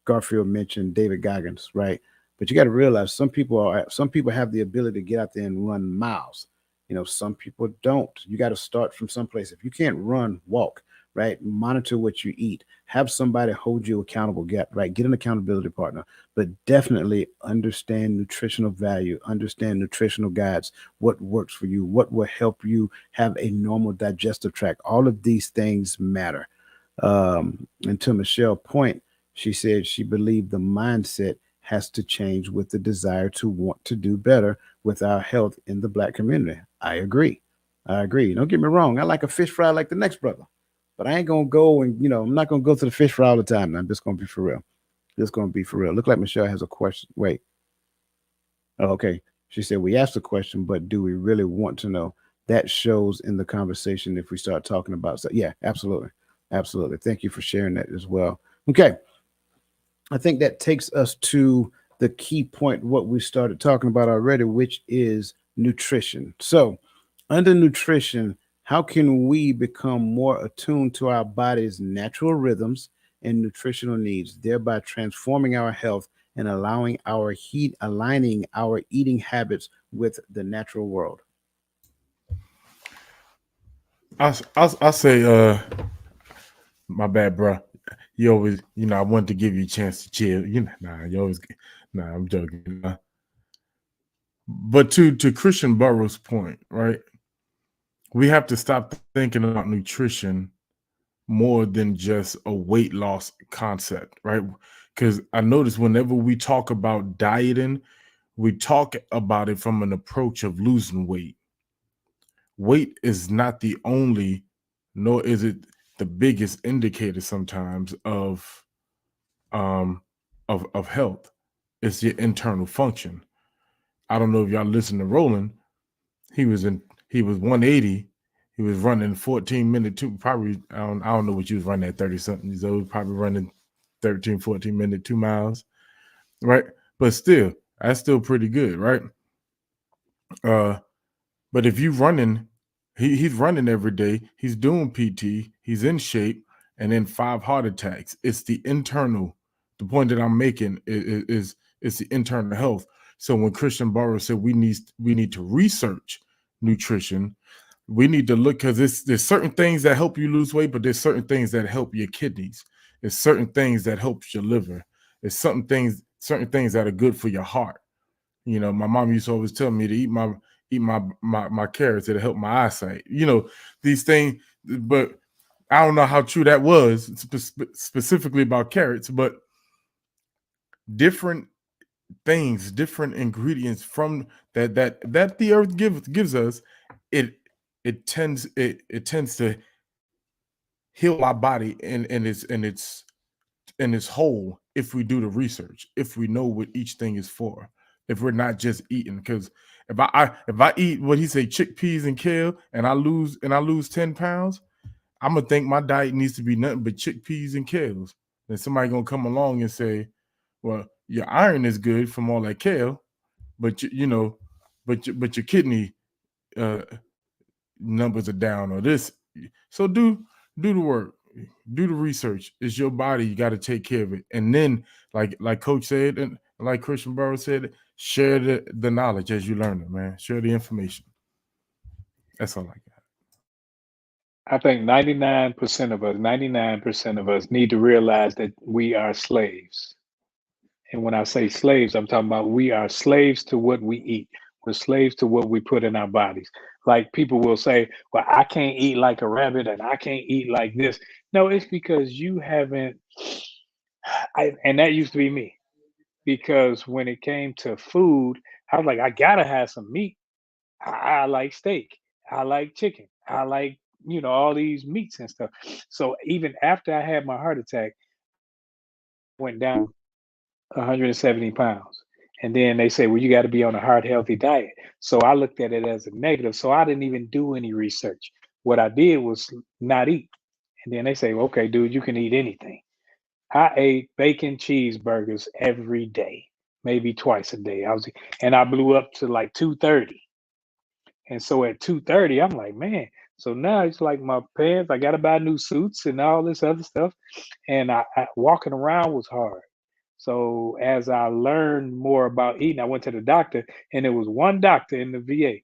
Garfield mentioned David Goggins, right? But you got to realize some people have the ability to get out there and run miles. You know, some people don't. You got to start from someplace. If you can't run, walk, right? Monitor what you eat. Have somebody hold you accountable, get an accountability partner, but definitely understand nutritional value, understand nutritional guides, what works for you, what will help you have a normal digestive tract. All of these things matter. And to Michelle's point, she said she believed the mindset has to change with the desire to want to do better with our health in the Black community. I agree. Don't get me wrong. I like a fish fry like the next brother, but I ain't going to go and, I'm not going to go to the fish fry all the time. I'm just going to be for real. Look like Michelle has a question. Wait. Oh, okay. She said, we asked the question, but do we really want to know? That shows in the conversation if we start talking about stuff. Yeah, absolutely. Absolutely. Thank you for sharing that as well. Okay. I think that takes us to the key point, what we started talking about already, which is nutrition. So under nutrition, how can we become more attuned to our body's natural rhythms and nutritional needs, thereby transforming our health and aligning our eating habits with the natural world?
I say, my bad, bro. You always, I wanted to give you a chance to chill. I'm joking. But to Christian Burrow's point, right? We have to stop thinking about nutrition more than just a weight loss concept, right? Because I notice whenever we talk about dieting, we talk about it from an approach of losing weight. Weight is not the only, nor is it the biggest indicator sometimes of health. It's your internal function. I don't know if y'all listen to Roland. He was 180. He was running 14-minute probably. I don't know what you was running at 30 something years old. Probably running 13, 14-minute 2 miles, right? But still, that's still pretty good, right? But if you running, he's running every day. He's doing PT. He's in shape, and then 5 heart attacks. It's the internal. The point that I'm making is the internal health. So when Christian Barrow said we need to research nutrition, we need to look, because there's certain things that help you lose weight, but there's certain things that help your kidneys. There's certain things that helps your liver. There's certain things that are good for your heart. My mom used to always tell me to eat my carrots, it'll help my eyesight. These things, but I don't know how true that was specifically about carrots, but different things, different ingredients from that the earth gives us, it tends to heal our body in its whole if we do the research, if we know what each thing is for, if we're not just eating. Because if I eat what he say, chickpeas and kale, and I lose 10 pounds, I'm gonna think my diet needs to be nothing but chickpeas and kales. Then somebody gonna come along and say, well, your iron is good from all that kale, but but your kidney numbers are down, or this. So do the work, do the research. It's your body, you got to take care of it. And then like Coach said, and like Christian Burrow said, share the knowledge as you learn it, man. Share the information. That's all I got.
I think 99% of us need to realize that we are slaves. And when I say slaves, I'm talking about we are slaves to what we eat. We're slaves to what we put in our bodies. Like people will say, well, I can't eat like a rabbit and I can't eat like this. No, it's because you haven't, and that used to be me. Because when it came to food, I was like, I gotta have some meat. I like steak. I like chicken. I like, all these meats and stuff. So even after I had my heart attack, went down 170 pounds. And then they say, well, you got to be on a heart healthy diet. So I looked at it as a negative. So I didn't even do any research. What I did was not eat. And then they say, okay, dude, you can eat anything. I ate bacon cheeseburgers every day, maybe twice a day. And I blew up to like 230. And so at 230, I'm like, man. So now it's like my pants, I got to buy new suits and all this other stuff. And I walking around was hard. So as I learned more about eating, I went to the doctor, and there was one doctor in the VA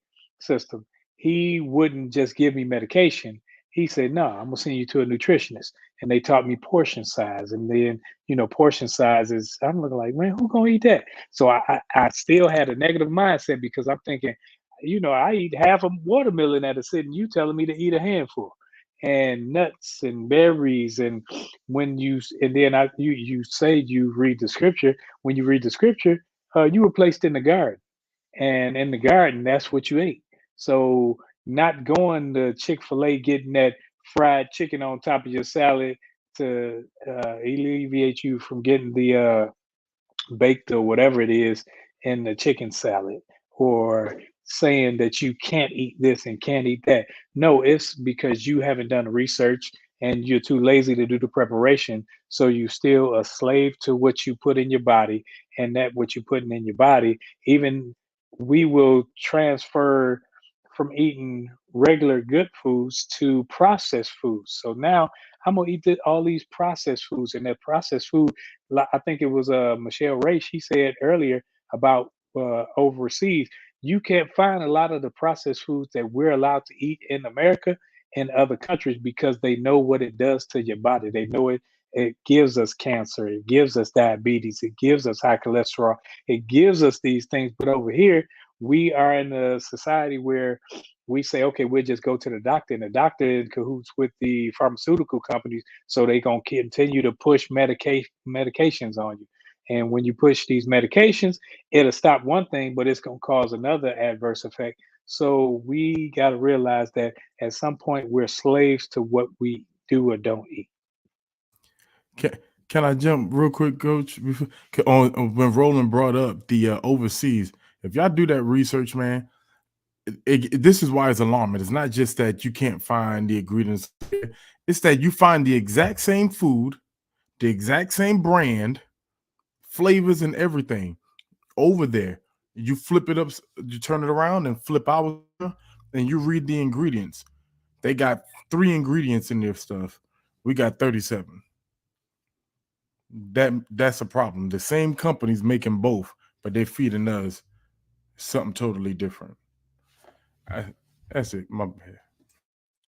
system. He wouldn't just give me medication. He said, "No, I'm gonna send you to a nutritionist." And they taught me portion size, and then portion size is. I'm looking like, man, who gonna eat that? So I still had a negative mindset because I'm thinking, I eat half a watermelon at a sitting. You telling me to eat a handful, and nuts and berries, and and then you say you read the scripture. When you read the scripture, you were placed in the garden, and in the garden, that's what you ate. So not going to Chick-fil-A, getting that fried chicken on top of your salad to alleviate you from getting the baked or whatever it is in the chicken salad, or saying that you can't eat this and can't eat that. No, it's because you haven't done the research and you're too lazy to do the preparation. So you still a slave to what you put in your body, and that what you're putting in your body, even we will transfer from eating regular good foods to processed foods. So now I'm gonna eat all these processed foods, and that processed food, I think it was Michelle Ray. She said earlier about overseas, you can't find a lot of the processed foods that we're allowed to eat in America and other countries because they know what it does to your body. They know it. It gives us cancer. It gives us diabetes. It gives us high cholesterol. It gives us these things. But over here, we are in a society where we say, okay, we'll just go to the doctor, and the doctor in cahoots with the pharmaceutical companies, so they gonna continue to push medications on you. And when you push these medications, it'll stop one thing, but it's gonna cause another adverse effect. So we got to realize that at some point we're slaves to what we do or don't eat.
Can, can I jump real quick, Coach? When Roland brought up the overseas, if y'all do that research, man, this is why it's alarming. It's not just that you can't find the ingredients; it's that you find the exact same food, the exact same brand, flavors, and everything over there. You flip it up, you turn it around, and flip out, and you read the ingredients. They got 3 ingredients in their stuff. We got 37. That's a problem. The same company's making both, but they're feeding us something totally different. That's it. My bad.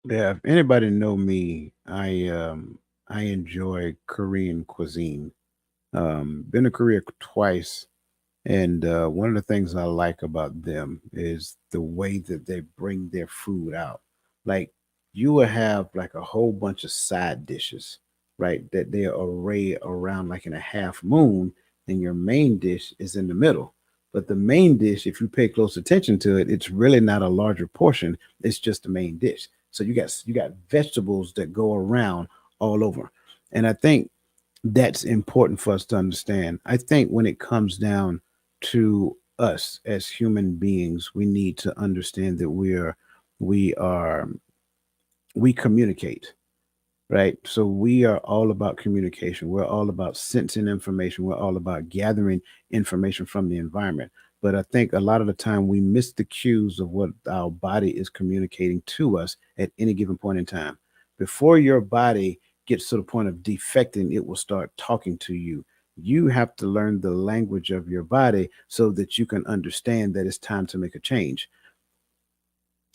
Yeah, if anybody know me, I enjoy Korean cuisine. Been to Korea twice, and one of the things I like about them is the way that they bring their food out. Like you will have like a whole bunch of side dishes, right? That they array around like in a half moon, and your main dish is in the middle. But the main dish, if you pay close attention to it, it's really not a larger portion. It's just the main dish. So you got vegetables that go around all over. And I think that's important for us to understand. I think when it comes down to us as human beings, we need to understand that we are we communicate, right? So we are all about communication. We're all about sensing information. We're all about gathering information from the environment. But I think a lot of the time we miss the cues of what our body is communicating to us at any given point in time. Before your body gets to the point of defecting, it will start talking to you. You have to learn the language of your body so that you can understand that it's time to make a change.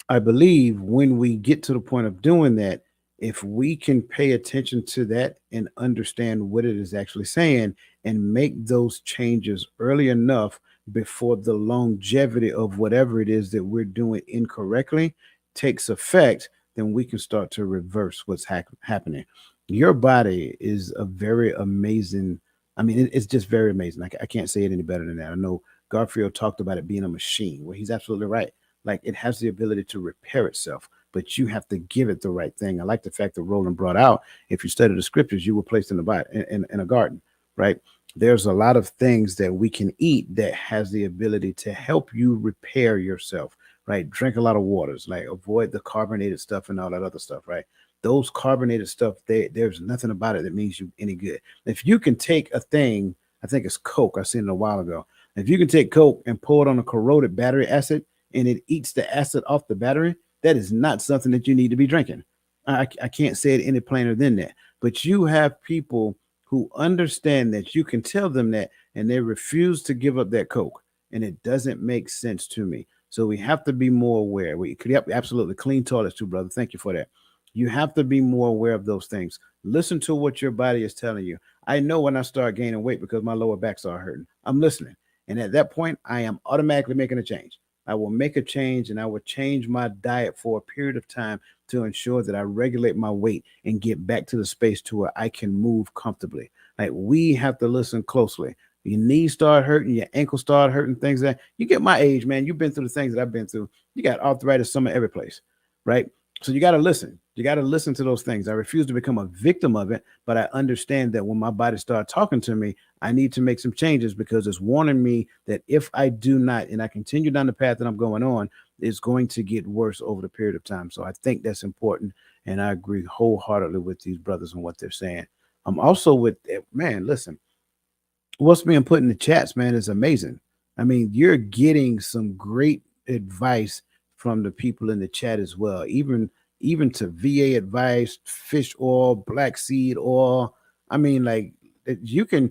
I believe when we get to the point of doing that, if we can pay attention to that and understand what it is actually saying and make those changes early enough before the longevity of whatever it is that we're doing incorrectly takes effect, then we can start to reverse what's happening. Your body is a very amazing. I mean, it's just very amazing. I can't say it any better than that. I know Garfield talked about it being a machine, where he's absolutely right. Like, it has the ability to repair itself, but you have to give it the right thing. I like the fact that Roland brought out, if you study the scriptures, you were placed in in a garden, right? There's a lot of things that we can eat that has the ability to help you repair yourself, right? Drink a lot of waters, like avoid the carbonated stuff and all that other stuff, right? Those carbonated stuff, there's nothing about it that means you any good. If you can take a thing, I think it's Coke, I seen it a while ago. If you can take Coke and pour it on a corroded battery acid and it eats the acid off the battery, that is not something that you need to be drinking. I can't say it any plainer than that. But you have people who understand that you can tell them that, and they refuse to give up that Coke. And it doesn't make sense to me. So we have to be more aware. We could absolutely clean toilets too, brother. Thank you for that. You have to be more aware of those things. Listen to what your body is telling you. I know when I start gaining weight because my lower back started hurting. I'm listening. And at that point, I am automatically making a change. I will make a change, and I will change my diet for a period of time to ensure that I regulate my weight and get back to the space to where I can move comfortably. Like, we have to listen closely. Your knees start hurting, your ankles start hurting, things that you get my age, man. You've been through the things that I've been through. You got arthritis some of every place, right? So you got to listen. You got to listen to those things. I refuse to become a victim of it, but I understand that when my body starts talking to me, I need to make some changes because it's warning me that if I do not, and I continue down the path that I'm going on, it's going to get worse over the period of time. So I think that's important. And I agree wholeheartedly with these brothers and what they're saying. I'm also with, man, listen, what's being put in the chats, man, is amazing. I mean, you're getting some great advice from the people in the chat as well, even to VA advice, fish oil, black seed oil. I mean, like, you can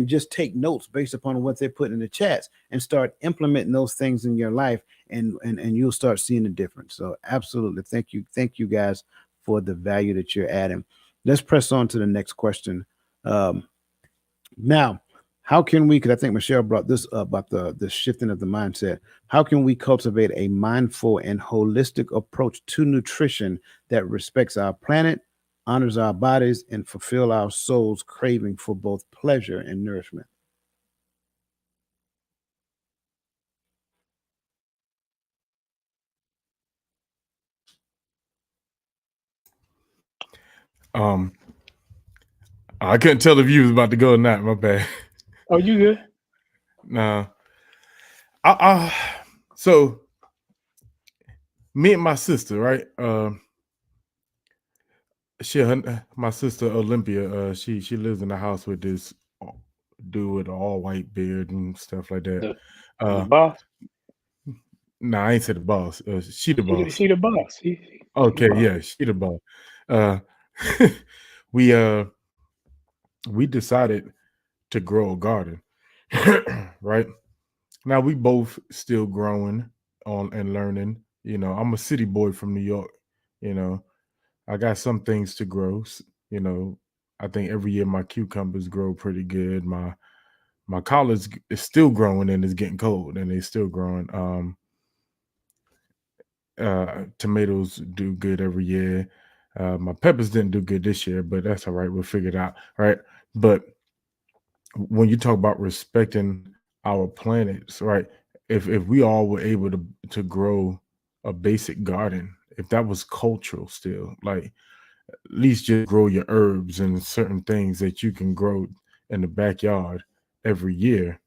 just take notes based upon what they're putting in the chats and start implementing those things in your life, and you'll start seeing the difference. So absolutely, thank you guys for the value that you're adding. Let's press on to the next question. Now, how can we, because I think Michelle brought this up about the shifting of the mindset. How can we cultivate a mindful and holistic approach to nutrition that respects our planet, honors our bodies, and fulfill our soul's craving for both pleasure and nourishment?
I couldn't tell if you was about to go or not. My bad.
Oh, you good?
No. So me and my sister, right? My sister Olympia, she lives in the house with this dude with an all white beard and stuff like that.
The boss?
Nah, I ain't said the boss. She the boss.
She the boss.
Okay, yeah, she the boss. We decided to grow a garden. Right now, we both still growing on and learning. You know, I'm a city boy from New York. You know, I got some things to grow. You know, I think every year my cucumbers grow pretty good. My collard is still growing and it's getting cold and it's still growing. Tomatoes do good every year. My peppers didn't do good this year, but that's all right. We'll figure it out, right? But when you talk about respecting our planets, right? If we all were able to grow a basic garden, if that was cultural still, like, at least just grow your herbs and certain things that you can grow in the backyard every year,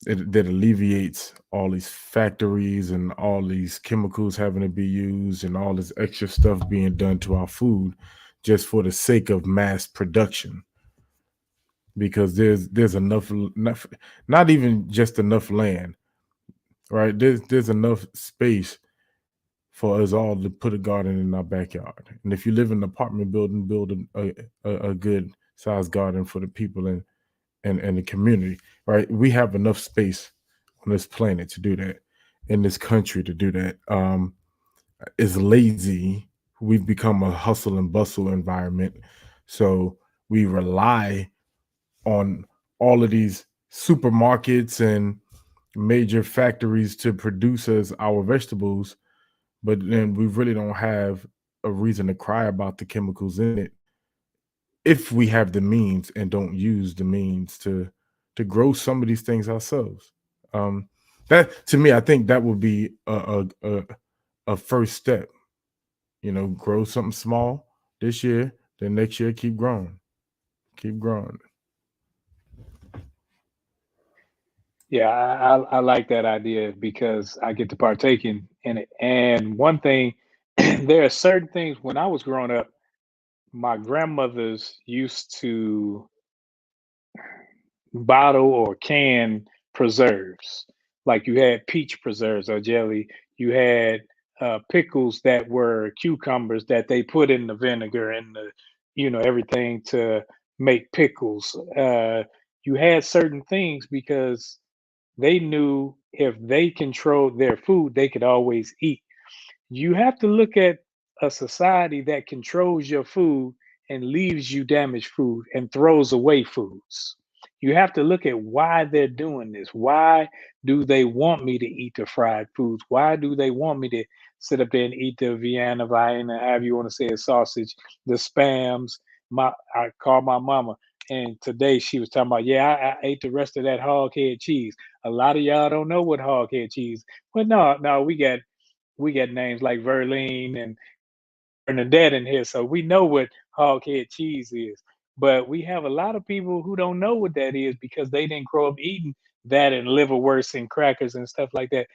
that alleviates all these factories and all these chemicals having to be used and all this extra stuff being done to our food just for the sake of mass production. Because there's enough, not even just enough land, right? There's enough space for us all to put a garden in our backyard. And if you live in an apartment building, build a good sized garden for the people in the community, right? We have enough space on this planet to do that, in this country to do that. It's lazy. We've become a hustle and bustle environment. So we rely on all of these supermarkets and major factories to produce us our vegetables, but then we really don't have a reason to cry about the chemicals in it if we have the means and don't use the means to grow some of these things ourselves. That to me, I think that would be a first step. You know, grow something small this year, then next year keep growing, keep growing.
Yeah, I like that idea because I get to partake in it. And one thing, there are certain things when I was growing up, my grandmothers used to bottle or can preserves. Like you had peach preserves or jelly. You had pickles that were cucumbers that they put in the vinegar and the, everything to make pickles. You had certain things because they knew if they controlled their food, they could always eat. You have to look at a society that controls your food and leaves you damaged food and throws away foods. You have to look at why they're doing this. Why do they want me to eat the fried foods? Why do they want me to sit up there and eat the Vienna Vine, however you want to say it, sausage, the spams? I called my mama, and today she was talking about, yeah, I ate the rest of that hog head cheese. A lot of y'all don't know what hog head cheese. But no, we got names like Verline and Bernadette in here, so we know what hog head cheese is. But we have a lot of people who don't know what that is because they didn't grow up eating that and liverwurst and crackers and stuff like that.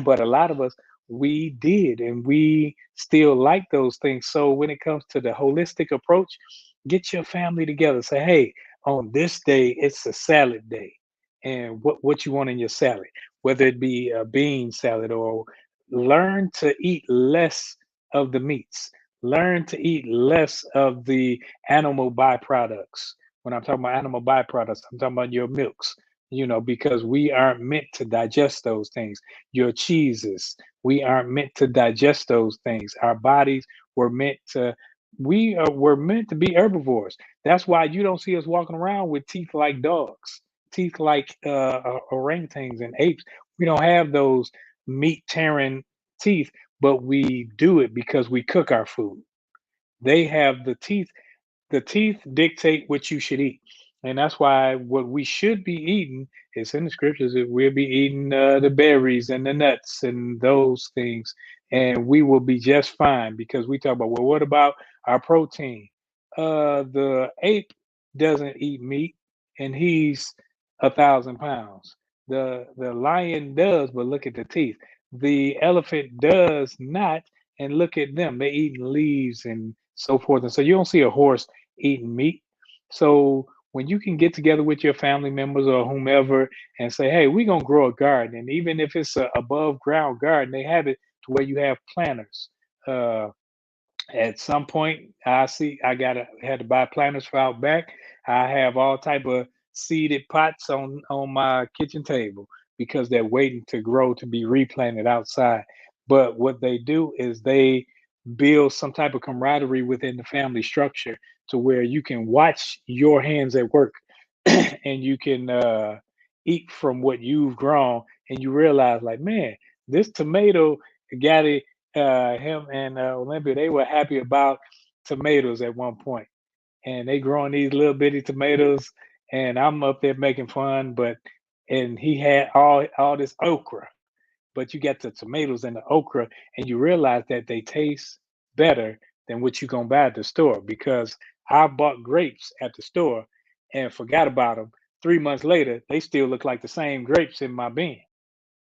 But a lot of us, we did, and we still like those things. So when it comes to the holistic approach, get your family together. Say, hey, on this day, it's a salad day. And what you want in your salad, whether it be a bean salad or learn to eat less of the meats, learn to eat less of the animal byproducts. When I'm talking about animal byproducts, I'm talking about your milks, because we aren't meant to digest those things. Your cheeses, we aren't meant to digest those things. Our bodies were meant to, were meant to be herbivores. That's why you don't see us walking around with teeth like dogs, teeth like orangutans and apes. We don't have those meat tearing teeth, but we do it because we cook our food. They have the teeth. The teeth dictate what you should eat. And that's why what we should be eating is in the scriptures that we'll be eating the berries and the nuts and those things. And we will be just fine because we talk about, well, what about our protein? The ape doesn't eat meat and he's 1,000 pounds. The lion does, but look at the teeth. The elephant does not, and look at them. They eating leaves and so forth. And so you don't see a horse eating meat. So when you can get together with your family members or whomever and say, hey, we're going to grow a garden. And even if it's a above ground garden, they have it to where you have planters. Uh, at some point, I had to buy planters for out back. I have all type of seeded pots on my kitchen table because they're waiting to grow to be replanted outside. But what they do is they build some type of camaraderie within the family structure to where you can watch your hands at work and you can eat from what you've grown and you realize like, man, this tomato got it. Him and Olympia, they were happy about tomatoes at one point, and they growing these little bitty tomatoes, and I'm up there making fun, and he had all this okra, but you get the tomatoes and the okra, and you realize that they taste better than what you're gonna buy at the store because I bought grapes at the store and forgot about them. 3 months later, they still look like the same grapes in my bin,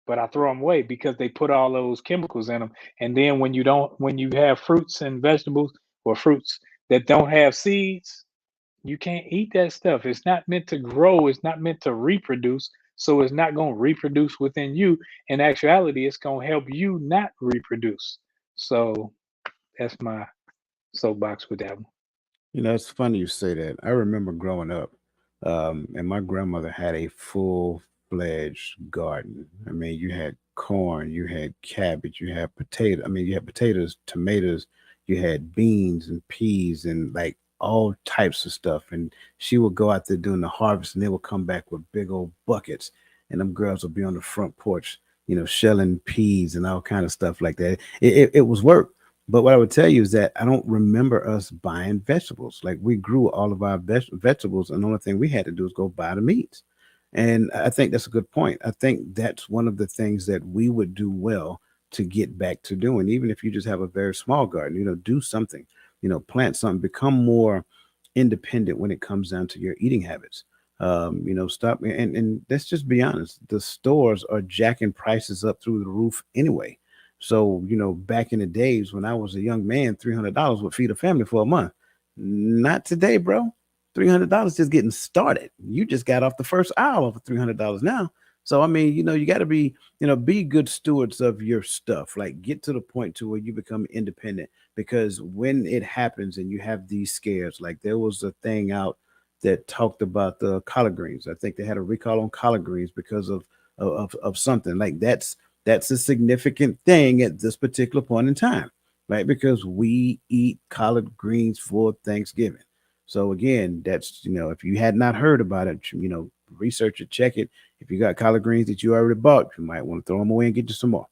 but I throw them away because they put all those chemicals in them. And then when you have fruits and vegetables or fruits that don't have seeds, you can't eat that stuff. It's not meant to grow. It's not meant to reproduce. So it's not going to reproduce within you. In actuality, it's going to help you not reproduce. So that's my soapbox with that one.
It's funny you say that. I remember growing up, and my grandmother had a full-fledged garden. I mean, you had corn, you had cabbage, you had potatoes, tomatoes, you had beans and peas and like all types of stuff. And she would go out there doing the harvest, and they would come back with big old buckets, and them girls would be on the front porch, shelling peas and all kind of stuff like that. It was work. But what I would tell you is that I don't remember us buying vegetables. Like, we grew all of our vegetables, and the only thing we had to do is go buy the meats. And I think that's a good point. I think that's one of the things that we would do well to get back to doing, even if you just have a very small garden, do something, plant something, become more independent when it comes down to your eating habits. Stop, and let's just be honest, the stores are jacking prices up through the roof anyway. So, back in the days when I was a young man, $300 would feed a family for a month. Not today, bro. $300 just getting started. You just got off the first aisle of $300 now. So, I mean, you got to be good stewards of your stuff. Like, get to the point to where you become independent, because when it happens and you have these scares, like there was a thing out that talked about the collard greens. I think they had a recall on collard greens because of something like that's a significant thing at this particular point in time, right? Because we eat collard greens for Thanksgiving. So again, that's, if you had not heard about it, research it, check it. If you got collard greens that you already bought, you might want to throw them away and get you some more.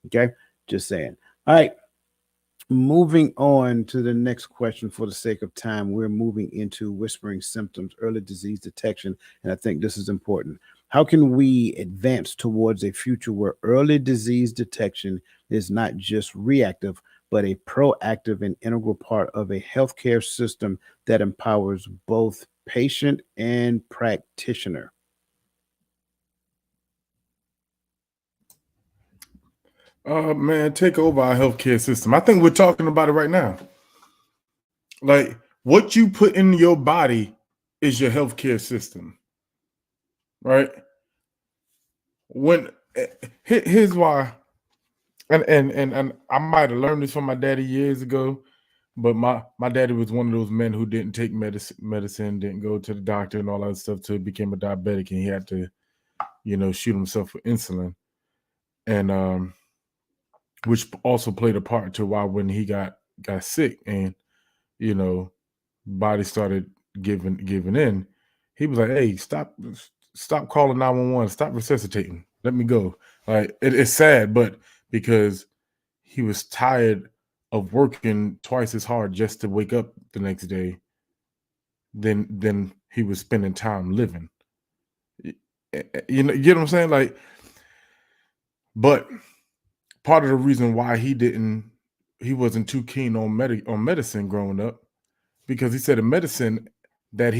Okay. Just saying. All right. Moving on to the next question for the sake of time, we're moving into whispering symptoms, early disease detection. And I think this is important. How can we advance towards a future where early disease detection is not just reactive, but a proactive and integral part of a healthcare system that empowers both patient and practitioner?
Man, take over our healthcare system. I think we're talking about it right now. Like, what you put in your body is your healthcare system, right? Here's why, and I might have learned this from my daddy years ago, but my daddy was one of those men who didn't take medicine, didn't go to the doctor and all that stuff till he became a diabetic, and he had to, shoot himself with insulin, and which also played a part to why when he got sick and body started giving in, he was like, "Hey, stop calling 911, stop resuscitating, let me go." Like, it's sad, but because he was tired of working twice as hard just to wake up the next day than he was spending time living. You get what I'm saying? Like, but part of the reason why he wasn't too keen on medicine growing up, because he said the medicine that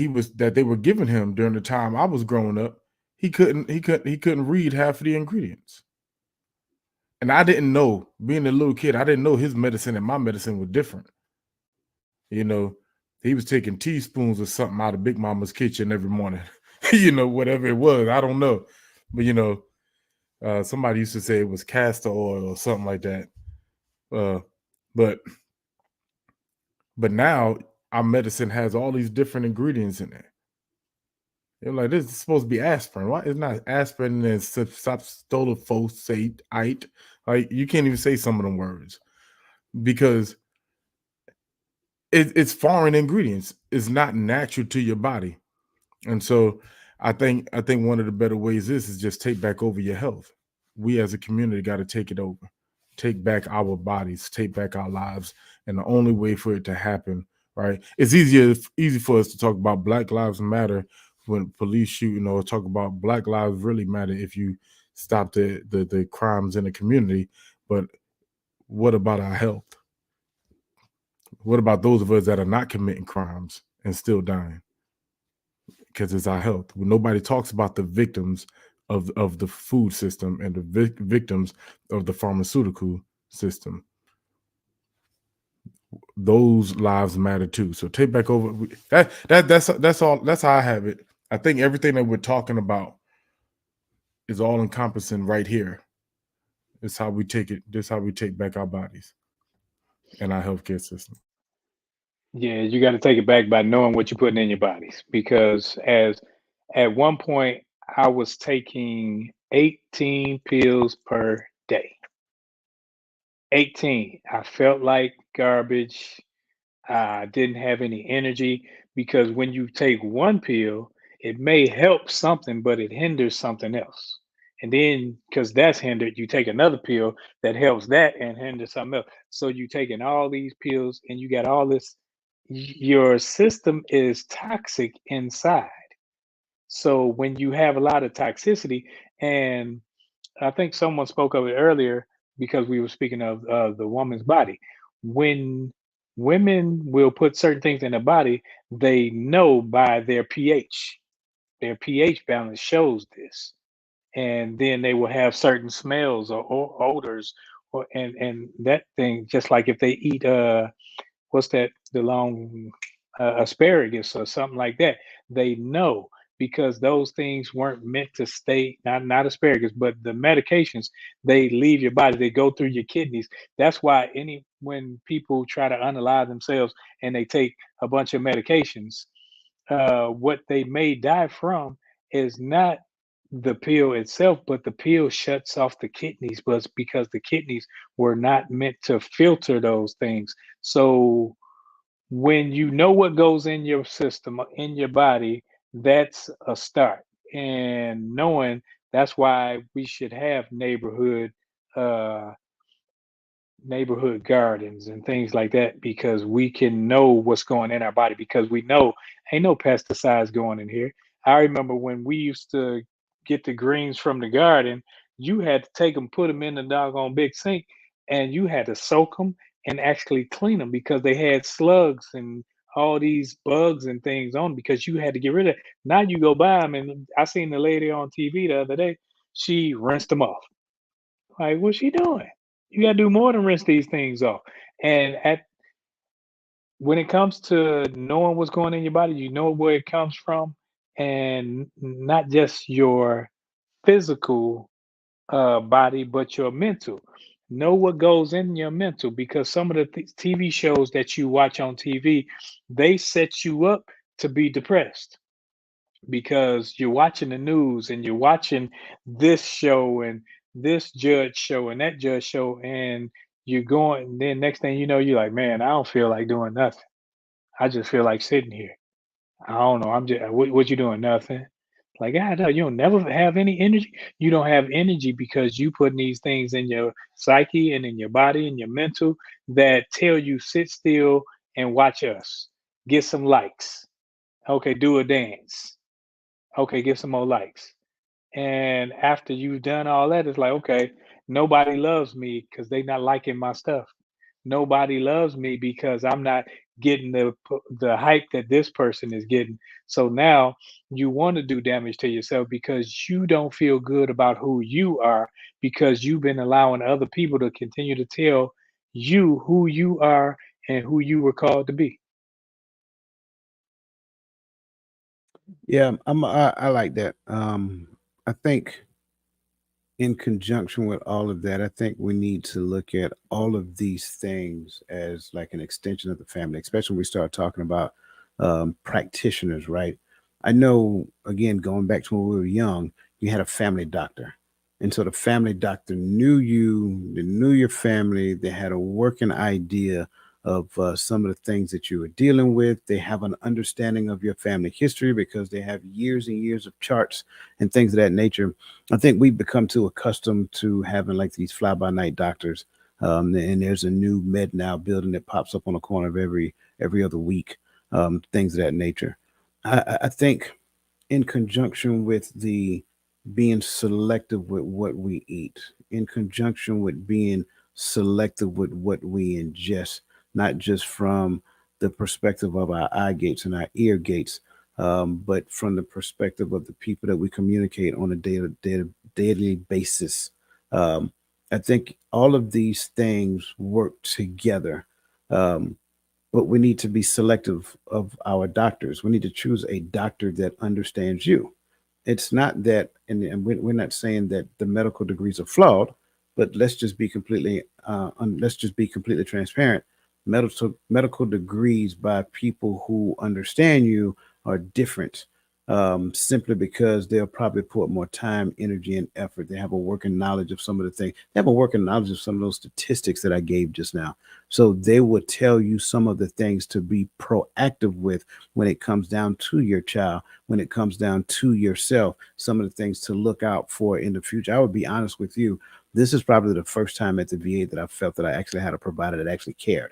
they were giving him during the time I was growing up, he couldn't read half of the ingredients. And I didn't know, being a little kid, I didn't know his medicine and my medicine were different. He was taking teaspoons of something out of Big Mama's kitchen every morning. Whatever it was, I don't know. But somebody used to say it was castor oil or something like that. But now our medicine has all these different ingredients in it. You're like, this is supposed to be aspirin. Why it's not aspirin and stolofosate? Like, you can't even say some of them words because it's foreign ingredients. It's not natural to your body. And so I think one of the better ways is just take back over your health. We as a community got to take it over, take back our bodies, take back our lives. And the only way for it to happen, right? It's easy for us to talk about Black Lives Matter when police shoot, talk about Black lives really matter if you stop the crimes in the community. But what about our health? What about those of us that are not committing crimes and still dying? Because it's our health. When nobody talks about the victims of the food system and the victims of the pharmaceutical system. Those lives matter too. So take back over. That's all. That's how I have it. I think everything that we're talking about is all encompassing right here. It's how we take it. This is how we take back our bodies and our healthcare system.
Yeah, you got to take it back by knowing what you're putting in your bodies. Because at one point I was taking 18 pills per day. 18. I felt like garbage. didn't have any energy, because when you take one pill, it may help something, but it hinders something else. And then, because that's hindered, you take another pill that helps that and hinders something else. So you taking all these pills and you got all this, your system is toxic inside. So when you have a lot of toxicity, and I think someone spoke of it earlier because we were speaking of the woman's body. When women will put certain things in the body, they know by their pH. Their pH balance shows this, and then they will have certain smells or odors, or and that thing. Just like if they eat what's that, the long asparagus or something like that, they know, because those things weren't meant to stay, not asparagus, but the medications, they leave your body, they go through your kidneys. That's why any when people try to unalive themselves and they take a bunch of medications, what they may die from is not the pill itself, but the pill shuts off the kidneys, but it's because the kidneys were not meant to filter those things. So when you know what goes in your system, in your body, that's a start. And knowing, that's why we should have uh neighborhood gardens and things like that, because we can know what's going in our body, because we know ain't no pesticides going in here. I remember when we used to get the greens from the garden, you had to take them, put them in the doggone big sink, and you had to soak them and actually clean them, because they had slugs and all these bugs and things on 'em, because you had to get rid of it. Now you go buy them, and I seen the lady on TV the other day, she rinsed them off. Like, what's she doing? You gotta do more than rinse these things off. And at when it comes to knowing what's going in your body, you know where it comes from, and not just your physical body, but your mental. Know what goes in your mental, because some of the TV shows that you watch on TV, they set you up to be depressed, because you're watching the news and you're watching this show and this judge show and that judge show, and you're going, then next thing you know, you're like, man, I don't feel like doing nothing. I just feel like sitting here. I don't know. I'm just, what you doing? Nothing. Like, I know you don't never have any energy. You don't have energy because you putting these things in your psyche and in your body and your mental that tell you sit still and watch us. Get some likes. Okay, do a dance. Okay, get some more likes. And after you've done all that, it's like, okay, nobody loves me because they not liking my stuff. Nobody loves me because I'm not getting the hype that this person is getting. So now you want to do damage to yourself because you don't feel good about who you are, because you've been allowing other people to continue to tell you who you are and who you were called to be.
Yeah, I like that. I think in conjunction with all of that, I think we need to look at all of these things as like an extension of the family, especially when we start talking about practitioners, right? I know, again, going back to when we were young, you had a family doctor. And so the family doctor knew you, they knew your family, they had a working idea of some of the things that you were dealing with. They have an understanding of your family history because they have years and years of charts and things of that nature. I think we've become too accustomed to having like these fly by night doctors. And there's a new med now building that pops up on the corner of every other week, things of that nature. I think in conjunction with the being selective with what we eat, in conjunction with being selective with what we ingest, not just from the perspective of our eye gates and our ear gates, but from the perspective of the people that we communicate on a daily basis. Um, I think all of these things work together. Um, but we need to be selective of our doctors. We need to choose a doctor that understands you. It's not that, and we're not saying that the medical degrees are flawed, but let's just be completely transparent. Medical degrees by people who understand you are different simply because they'll probably put more time, energy, and effort. They have a working knowledge of some of the things. They have a working knowledge of some of those statistics that I gave just now. So they would tell you some of the things to be proactive with when it comes down to your child, when it comes down to yourself, some of the things to look out for in the future. I would be honest with you. This is probably the first time at the VA that I felt that I actually had a provider that actually cared.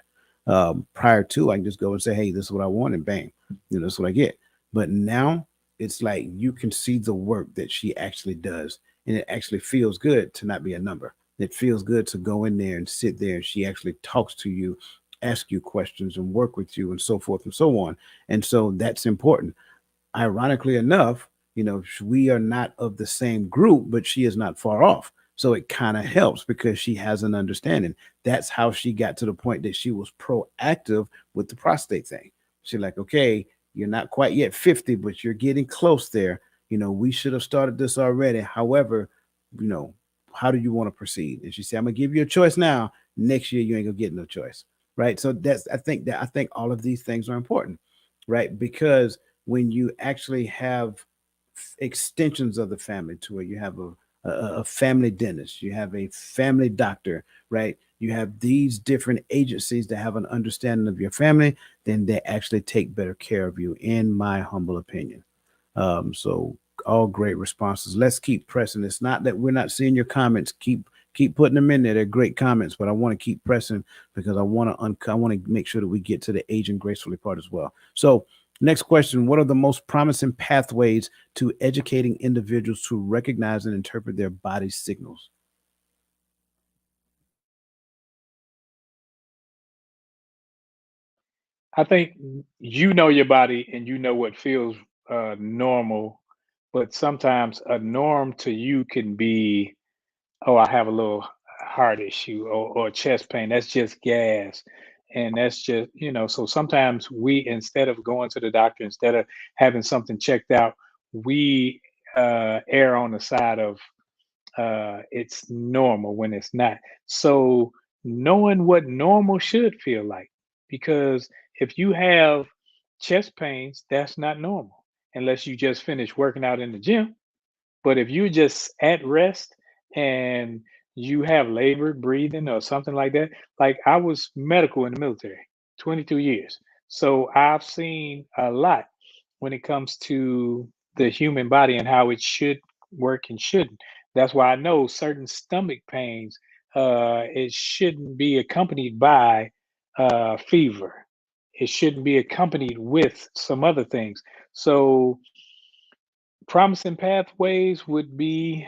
Prior to, I can just go and say, hey, this is what I want, and bang, that's what I get. But now it's like you can see the work that she actually does, and it actually feels good to not be a number. It feels good to go in there and sit there, and she actually talks to you, ask you questions, and work with you, and so forth and so on. And so that's important. Ironically enough, we are not of the same group, but she is not far off. So it kind of helps because she has an understanding. That's how she got to the point that she was proactive with the prostate thing. She's like, okay, you're not quite yet 50, but you're getting close there. We should have started this already. However, how do you want to proceed? And she said, I'm gonna give you a choice now. Next year, you ain't gonna get no choice. Right. So I think all of these things are important, right? Because when you actually have extensions of the family to where you have a family dentist, you have a family doctor, right? You have these different agencies that have an understanding of your family, then they actually take better care of you, in my humble opinion. So all great responses. Let's keep pressing. It's not that we're not seeing your comments. Keep putting them in there. They're great comments, but I want to keep pressing because I want to make sure that we get to the aging gracefully part as well. So next question, what are the most promising pathways to educating individuals to recognize and interpret their body signals?
I think you know your body and you know what feels normal, but sometimes a norm to you can be, oh, I have a little heart issue or chest pain. That's just gas. And that's just, so sometimes we, instead of going to the doctor, instead of having something checked out, we err on the side of it's normal when it's not. So knowing what normal should feel like, because if you have chest pains, that's not normal unless you just finished working out in the gym. But if you're just at rest and you have labored breathing or something like that, like I was medical in the military, 22 years. So I've seen a lot when it comes to the human body and how it should work and shouldn't. That's why I know certain stomach pains, it shouldn't be accompanied by fever. It shouldn't be accompanied with some other things. So promising pathways would be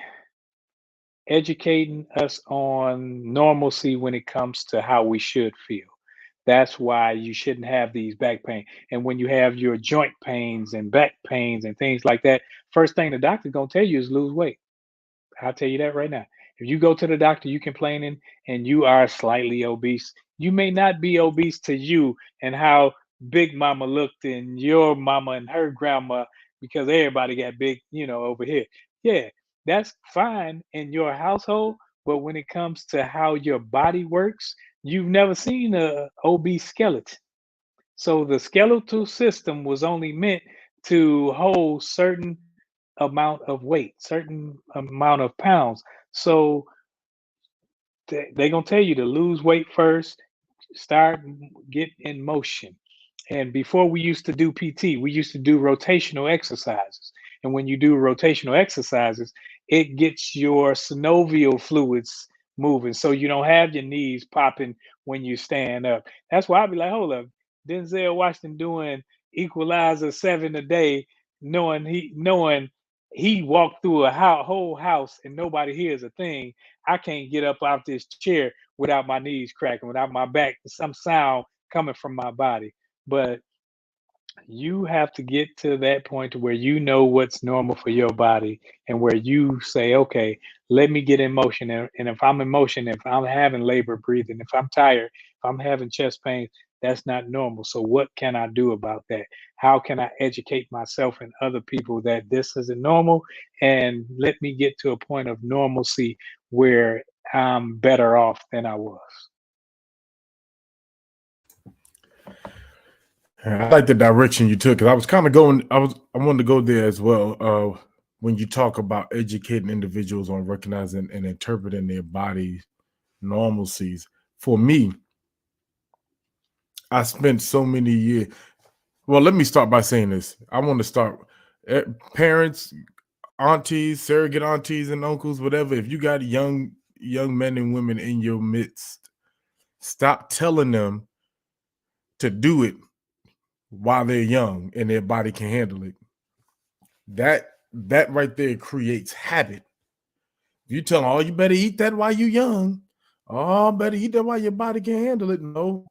educating us on normalcy when it comes to how we should feel. That's why you shouldn't have these back pain. And when you have your joint pains and back pains and things like that, first thing the doctor's gonna tell you is lose weight. I'll tell you that right now. If you go to the doctor, you complaining and you are slightly obese, you may not be obese to you and how big mama looked and your mama and her grandma, because everybody got big, over here. Yeah, that's fine in your household. But when it comes to how your body works, you've never seen a obese skeleton. So the skeletal system was only meant to hold certain amount of weight, certain amount of pounds. So they're gonna tell you to lose weight first, start get in motion. And before we used to do PT, we used to do rotational exercises. And when you do rotational exercises, it gets your synovial fluids moving so you don't have your knees popping when you stand up. That's why I'd be like, hold up, Denzel Washington doing Equalizer 7 a day, knowing he walked through a whole house and nobody hears a thing. I can't get up off this chair without my knees cracking, without my back, some sound coming from my body. But you have to get to that point to where you know what's normal for your body and where you say, okay, let me get in motion. And if I'm in motion, if I'm having labor breathing, if I'm tired, if I'm having chest pain, that's not normal. So what can I do about that? How can I educate myself and other people that this isn't normal and let me get to a point of normalcy where I'm better off than I was?
I like the direction you took because I was kind of going. I wanted to go there as well. When you talk about educating individuals on recognizing and interpreting their body normalcies, for me, I spent so many years. Well, let me start by saying this. I want to start. Parents, aunties, surrogate aunties and uncles, whatever. If you got young men and women in your midst, stop telling them to do it while they're young and their body can handle it. That right there creates habit. If you tell them, oh, you better eat that while you're young. Oh, better eat that while your body can handle it. No,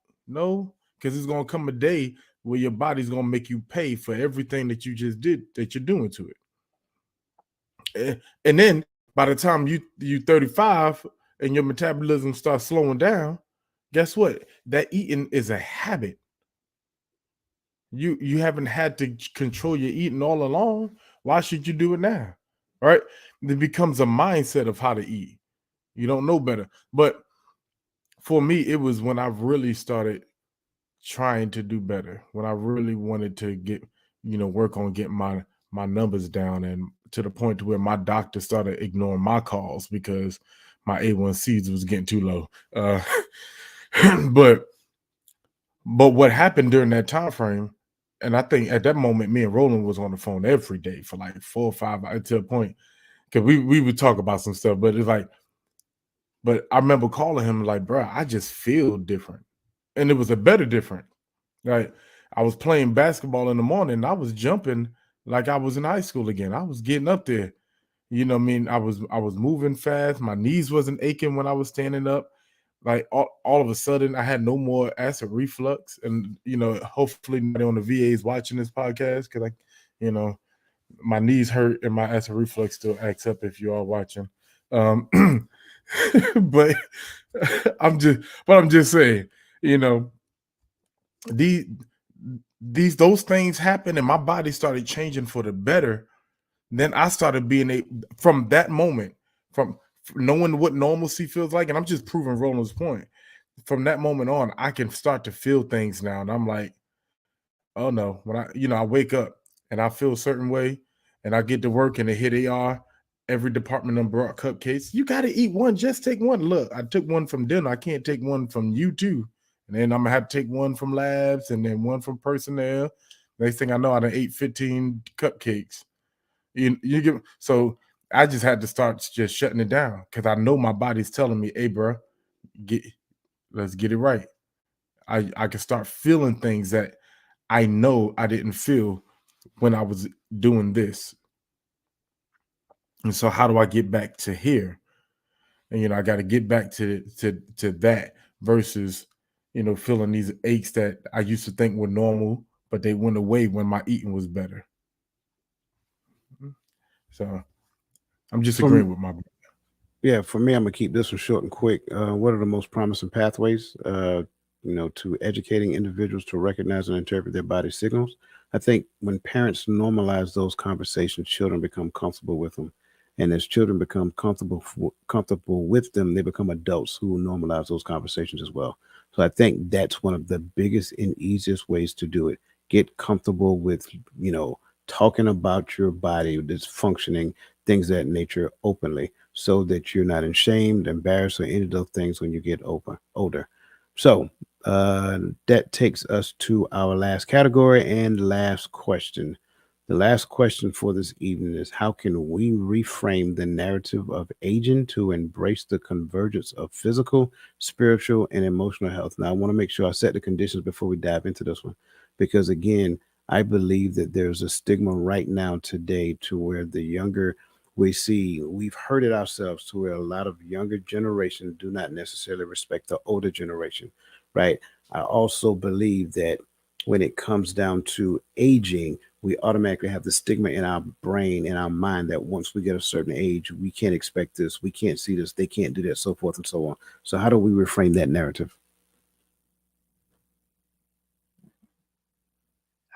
because it's gonna come a day where your body's gonna make you pay for everything that you just did that you're doing to it. And then by the time you 35 and your metabolism starts slowing down, guess what? That eating is a habit. You haven't had to control your eating all along. Why should you do it now? Right? It becomes a mindset of how to eat. You don't know better. But for me, it was when I really started trying to do better, when I really wanted to get, work on getting my numbers down, and to the point to where my doctor started ignoring my calls because my A1Cs was getting too low. But what happened during that time frame, and I think at that moment, me and Roland was on the phone every day for like 4 or 5 hours to a point, because we would talk about some stuff, but it's like, but I remember calling him like, bro, I just feel different. And it was a better different. Right. I was playing basketball in the morning. I was jumping like I was in high school again. I was getting up there. You know what I mean? I was moving fast. My knees wasn't aching when I was standing up. Like all of a sudden I had no more acid reflux. And hopefully nobody on the VA is watching this podcast, because my knees hurt and my acid reflux still acts up if you are watching. Um but I'm just saying, these those things happen and my body started changing for the better. Then I started being from that moment, from knowing what normalcy feels like, and I'm just proving Roland's point. From that moment on, I can start to feel things now, and I'm like, oh no, when I wake up and I feel a certain way, and I get to work and here they are. Every department them brought cupcakes. You got to eat one. Just take one. Look, I took one from dinner. I can't take one from you too. And then I'm gonna have to take one from labs and then one from personnel. Next thing I know, I done ate 15 cupcakes. You give so I just had to start just shutting it down because I know my body's telling me, hey, bro, let's get it right. I can start feeling things that I know I didn't feel when I was doing this. And so how do I get back to here? And I got to get back to that versus feeling these aches that I used to think were normal, but they went away when my eating was better. So I'm just agreeing with my.
Yeah, for me, I'm gonna keep this one short and quick. What are the most promising pathways, to educating individuals to recognize and interpret their body signals? I think when parents normalize those conversations, children become comfortable with them, and as children become comfortable with them, they become adults who will normalize those conversations as well. So I think that's one of the biggest and easiest ways to do it. Get comfortable with, talking about your body that's functioning, things of that nature openly, so that you're not ashamed, embarrassed, or any of those things when you get older. So that takes us to our last category and last question. The last question for this evening is, how can we reframe the narrative of aging to embrace the convergence of physical, spiritual, and emotional health? Now, I want to make sure I set the conditions before we dive into this one, because again, I believe that there's a stigma right now today to where the younger we've heard it ourselves, to where a lot of younger generation do not necessarily respect the older generation, right? I also believe that when it comes down to aging, we automatically have the stigma in our brain, in our mind, that once we get a certain age, we can't expect this, we can't see this, they can't do that, so forth and so on. So how do we reframe that narrative?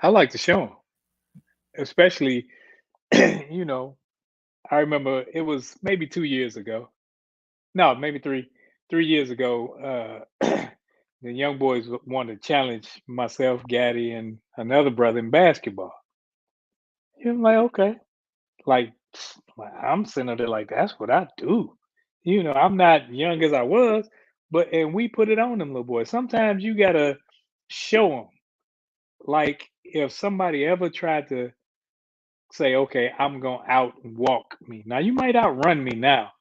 I like to show them, especially, you know, I remember it was maybe 2 years ago. No, maybe 3 years ago. the young boys wanted to challenge myself, Gaddy, and another brother in basketball. And I'm like, okay. Like, I'm sitting there like, that's what I do. I'm not young as I was, and we put it on them little boys. Sometimes you gotta show them. Like, if somebody ever tried to say, okay, I'm gonna out walk me. Now you might outrun me now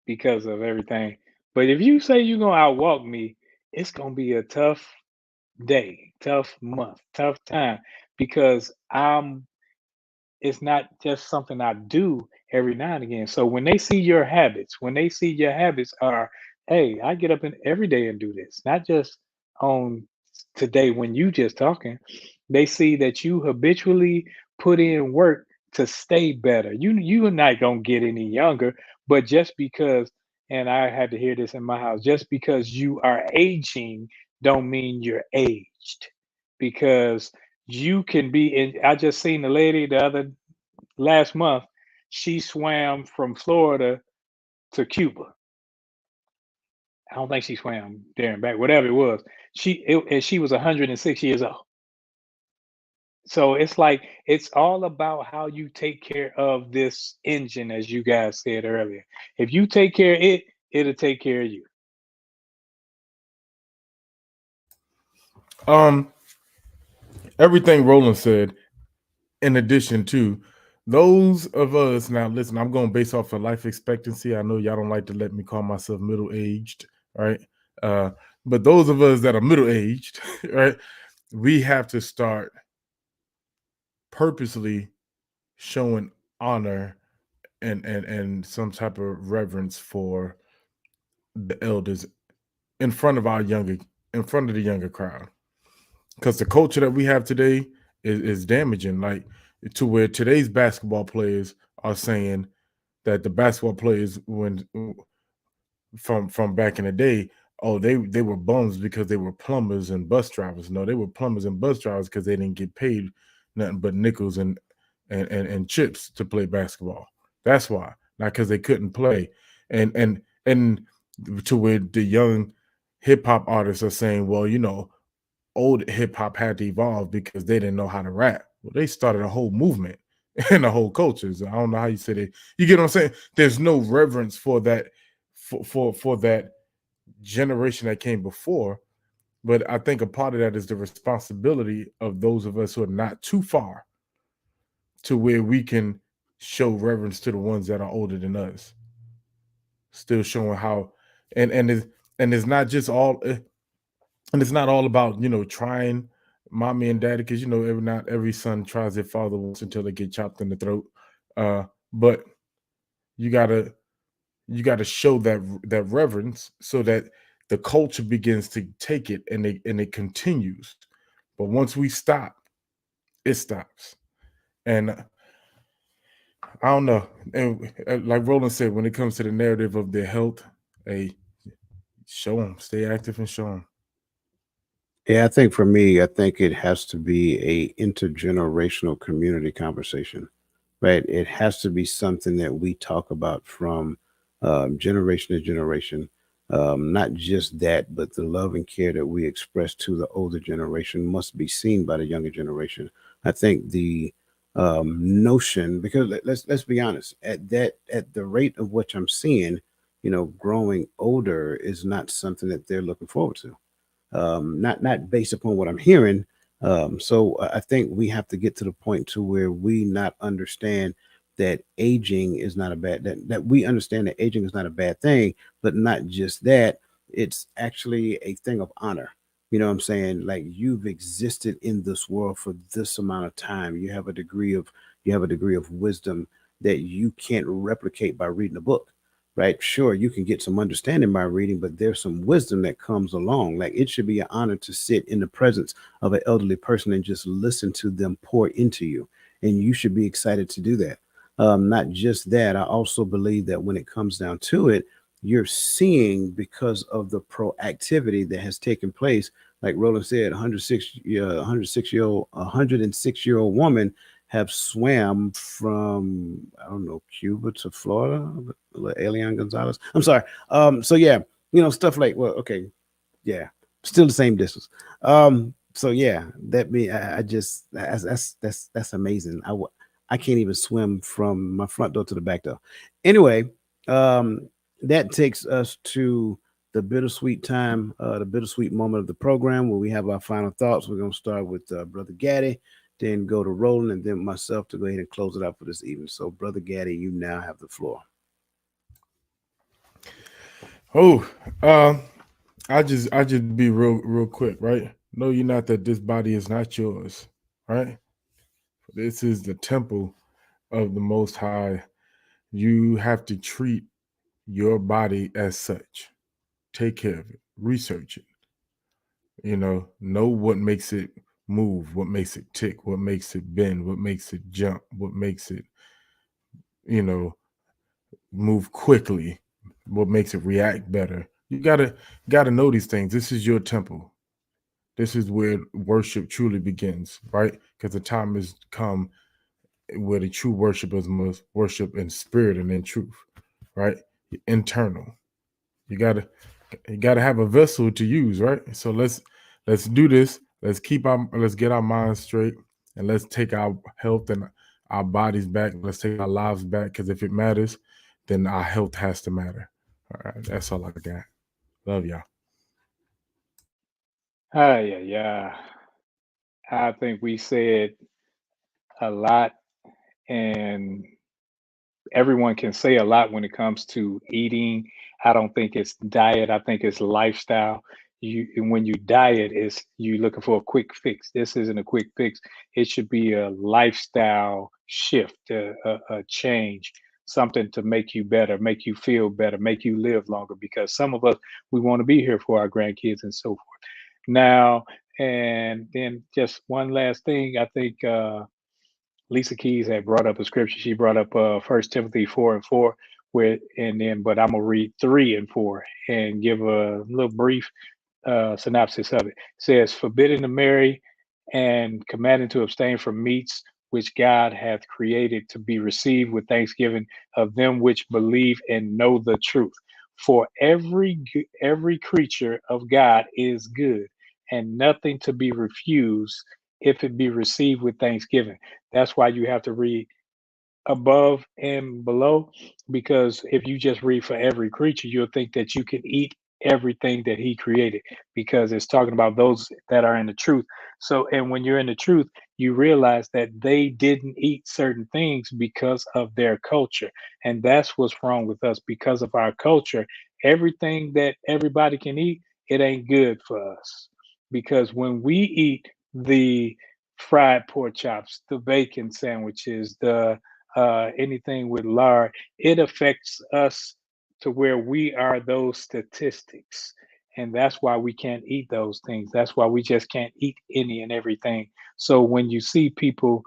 because of everything. But if you say you're gonna outwalk me, it's gonna be a tough day, tough month, tough time because it's not just something I do every now and again. So when they see your habits, are, hey, I get up every day and do this, not just on today when you just talking. They see that you habitually put in work to stay better. You're not gonna get any younger, but just because, and I had to hear this in my house, just because you are aging don't mean you're aged. Because you can be in, I just seen the lady the other last month, she swam from Florida to Cuba. I don't think she swam there and back, whatever it was. And she was 106 years old. So it's like it's all about how you take care of this engine, as you guys said earlier. If you take care of it, it'll take care of you.
Everything Roland said, in addition to those of us, now listen, I'm going based off of life expectancy. I know y'all don't like to let me call myself middle-aged, right? But those of us that are middle-aged, right, we have to start purposely showing honor and some type of reverence for the elders in front of the younger crowd. Because the culture that we have today is damaging, like to where today's basketball players are saying that the basketball players when from back in the day, oh, they were bums because they were plumbers and bus drivers. No, they were plumbers and bus drivers because they didn't get paid nothing but nickels and chips to play basketball. That's why, not because they couldn't play. And to where the young hip hop artists are saying, well, old hip hop had to evolve because they didn't know how to rap. Well, they started a whole movement and a whole culture. So I don't know how you said it. You get what I'm saying? There's no reverence for that for that generation that came before. But I think a part of that is the responsibility of those of us who are not too far to where we can show reverence to the ones that are older than us. Still showing how and it's not just all and it's not all about trying mommy and daddy because not every son tries their father once until they get chopped in the throat. But you gotta show that reverence so that the culture begins to take it and it continues. But once we stop, it stops. And I don't know. And like Roland said, when it comes to the narrative of their health, hey, show them, stay active and show them.
Yeah, I think for me, I think it has to be a intergenerational community conversation, right? It has to be something that we talk about from generation to generation. Not just that, but the love and care that we express to the older generation must be seen by the younger generation. I think the notion, because let's be honest, at the rate of which I'm seeing, growing older is not something that they're looking forward to, not based upon what I'm hearing. So I think we have to get to the point to where we not understand that aging is not a bad that we understand that aging is not a bad thing, but not just that, it's actually a thing of honor. You know what I'm saying? Like, you've existed in this world for this amount of time. You have a degree of wisdom that you can't replicate by reading a book, right? Sure, you can get some understanding by reading, but there's some wisdom that comes along. Like, it should be an honor to sit in the presence of an elderly person and just listen to them pour into you. And you should be excited to do that. Not just that, I also believe that when it comes down to it, you're seeing, because of the proactivity that has taken place, like Roland said, 106-year-old woman have swam from, I don't know, Cuba to Florida. Elian Gonzalez. I'm sorry. So yeah, stuff like, well, okay, yeah, Still the same distance. So yeah, that's amazing. I can't even swim from my front door to the back door. Anyway, that takes us to the bittersweet time, the bittersweet moment of the program where we have our final thoughts. We're gonna start with Brother Gaddy, then go to Roland, and then myself to go ahead and close it out for this evening. So, Brother Gaddy, you now have the floor.
Oh, I just be real quick, right? Know you not that this body is not yours, right? This is the temple of the Most High. You have to treat your body as such. Take care of it. Research it. Know what makes it move, what makes it tick, what makes it bend, what makes it jump, what makes it, you know, move quickly, what makes it react better. You gotta know these things. This is your temple. This is where worship truly begins, right? Because the time has come where the true worshipers must worship in spirit and in truth, right? Internal. You gotta have a vessel to use, right? So let's do this. Let's get our minds straight, and let's take our health and our bodies back. Let's take our lives back, because if it matters, then our health has to matter. All right, that's all I got. Love y'all.
Yeah. I think we said a lot, and everyone can say a lot when it comes to eating. I don't think it's diet. I think it's lifestyle. And when you diet, is you looking for a quick fix. This isn't a quick fix. It should be a lifestyle shift, a change, something to make you better, make you feel better, make you live longer. Because some of us, we want to be here for our grandkids and so forth. Now, and then just one last thing. I think Lisa Keys had brought up a scripture. She brought up 1 Timothy 4:4, but I'm gonna read 3 and 4 and give a little brief synopsis of it. It says, "Forbidden to marry and commanded to abstain from meats which God hath created to be received with thanksgiving of them which believe and know the truth. For every creature of God is good, and nothing to be refused if it be received with thanksgiving." That's why you have to read above and below, because if you just read for every creature, you'll think that you can eat everything that he created, because it's talking about those that are in the truth. So, and when you're in the truth, you realize that they didn't eat certain things because of their culture. And that's what's wrong with us. Because of our culture, everything that everybody can eat, it ain't good for us. Because when we eat the fried pork chops, the bacon sandwiches, the anything with lard, it affects us to where we are those statistics. And that's why we can't eat those things. That's why we just can't eat any and everything. So when you see people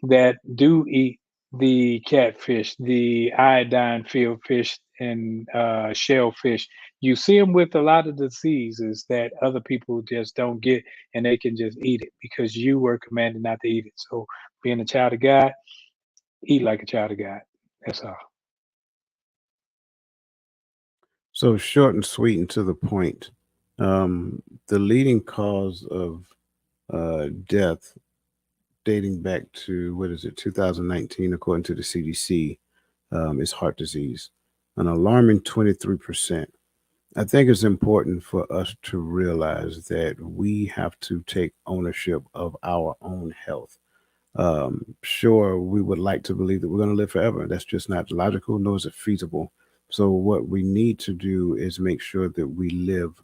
that do eat the catfish, the iodine filled fish, and shellfish, you see them with a lot of diseases that other people just don't get, and they can just eat it because you were commanded not to eat it. So, being a child of God, eat like a child of God. That's all.
So short and sweet and to the point. The leading cause of death dating back to, what is it, 2019, according to the CDC, is heart disease, an alarming 23%. I think it's important for us to realize that we have to take ownership of our own health. Sure, we would like to believe that we're going to live forever. That's just not logical, nor is it feasible. So, what we need to do is make sure that we live.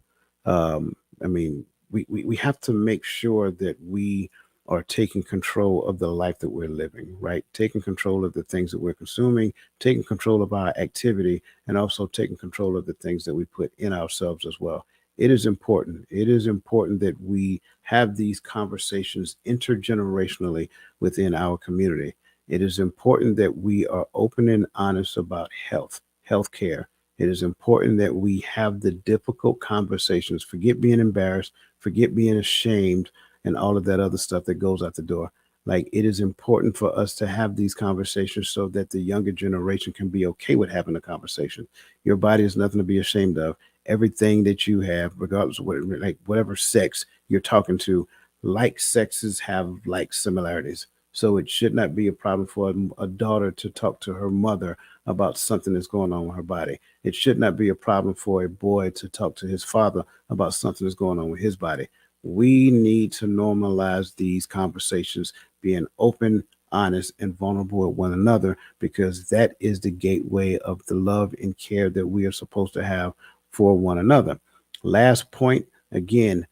I mean, we have to make sure that we are taking control of the life that we're living, right? Taking control of the things that we're consuming, taking control of our activity, and also taking control of the things that we put in ourselves as well. It is important. It is important that we have these conversations intergenerationally within our community. It is important that we are open and honest about healthcare. It is important that we have the difficult conversations. Forget being embarrassed, forget being ashamed, and all of that other stuff that goes out the door. Like, it is important for us to have these conversations so that the younger generation can be okay with having a conversation. Your body is nothing to be ashamed of. everything that you have, regardless of whatever sex you're talking to, like sexes have like similarities. So it should not be a problem for a daughter to talk to her mother about something that's going on with her body. It should not be a problem for a boy to talk to his father about something that's going on with his body. We need to normalize these conversations, being open, honest, and vulnerable with one another, because that is the gateway of the love and care that we are supposed to have for one another. Last point, again,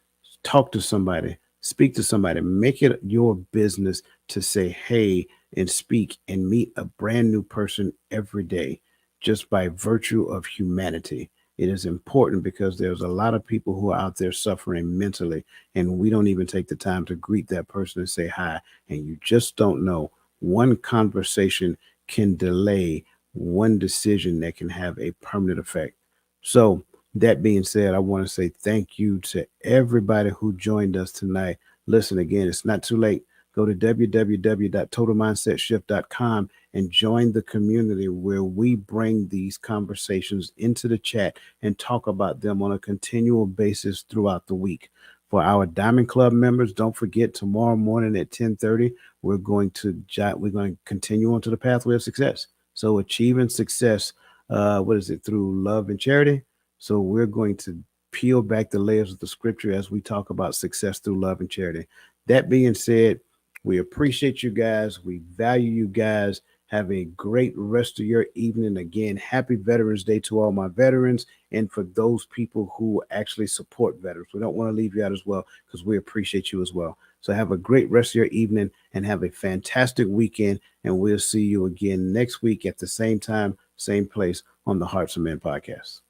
talk to somebody, speak to somebody, make it your business to say hey and speak and meet a brand new person every day, just by virtue of humanity. It is important because there's a lot of people who are out there suffering mentally, and we don't even take the time to greet that person and say hi. And you just don't know. One conversation can delay one decision that can have a permanent effect. So, that being said, I want to say thank you to everybody who joined us tonight. Listen, again, it's not too late. Go to www.totalmindsetshift.com and join the community where we bring these conversations into the chat and talk about them on a continual basis throughout the week. For our Diamond Club members, don't forget tomorrow morning at 10:30, we're going to continue on to the pathway of success. So achieving success, through love and charity. So we're going to peel back the layers of the scripture as we talk about success through love and charity. That being said, we appreciate you guys. We value you guys. Have a great rest of your evening. Again, happy Veterans Day to all my veterans and for those people who actually support veterans. We don't want to leave you out as well because we appreciate you as well. So have a great rest of your evening and have a fantastic weekend. And we'll see you again next week at the same time, same place on the Hearts of Men podcast.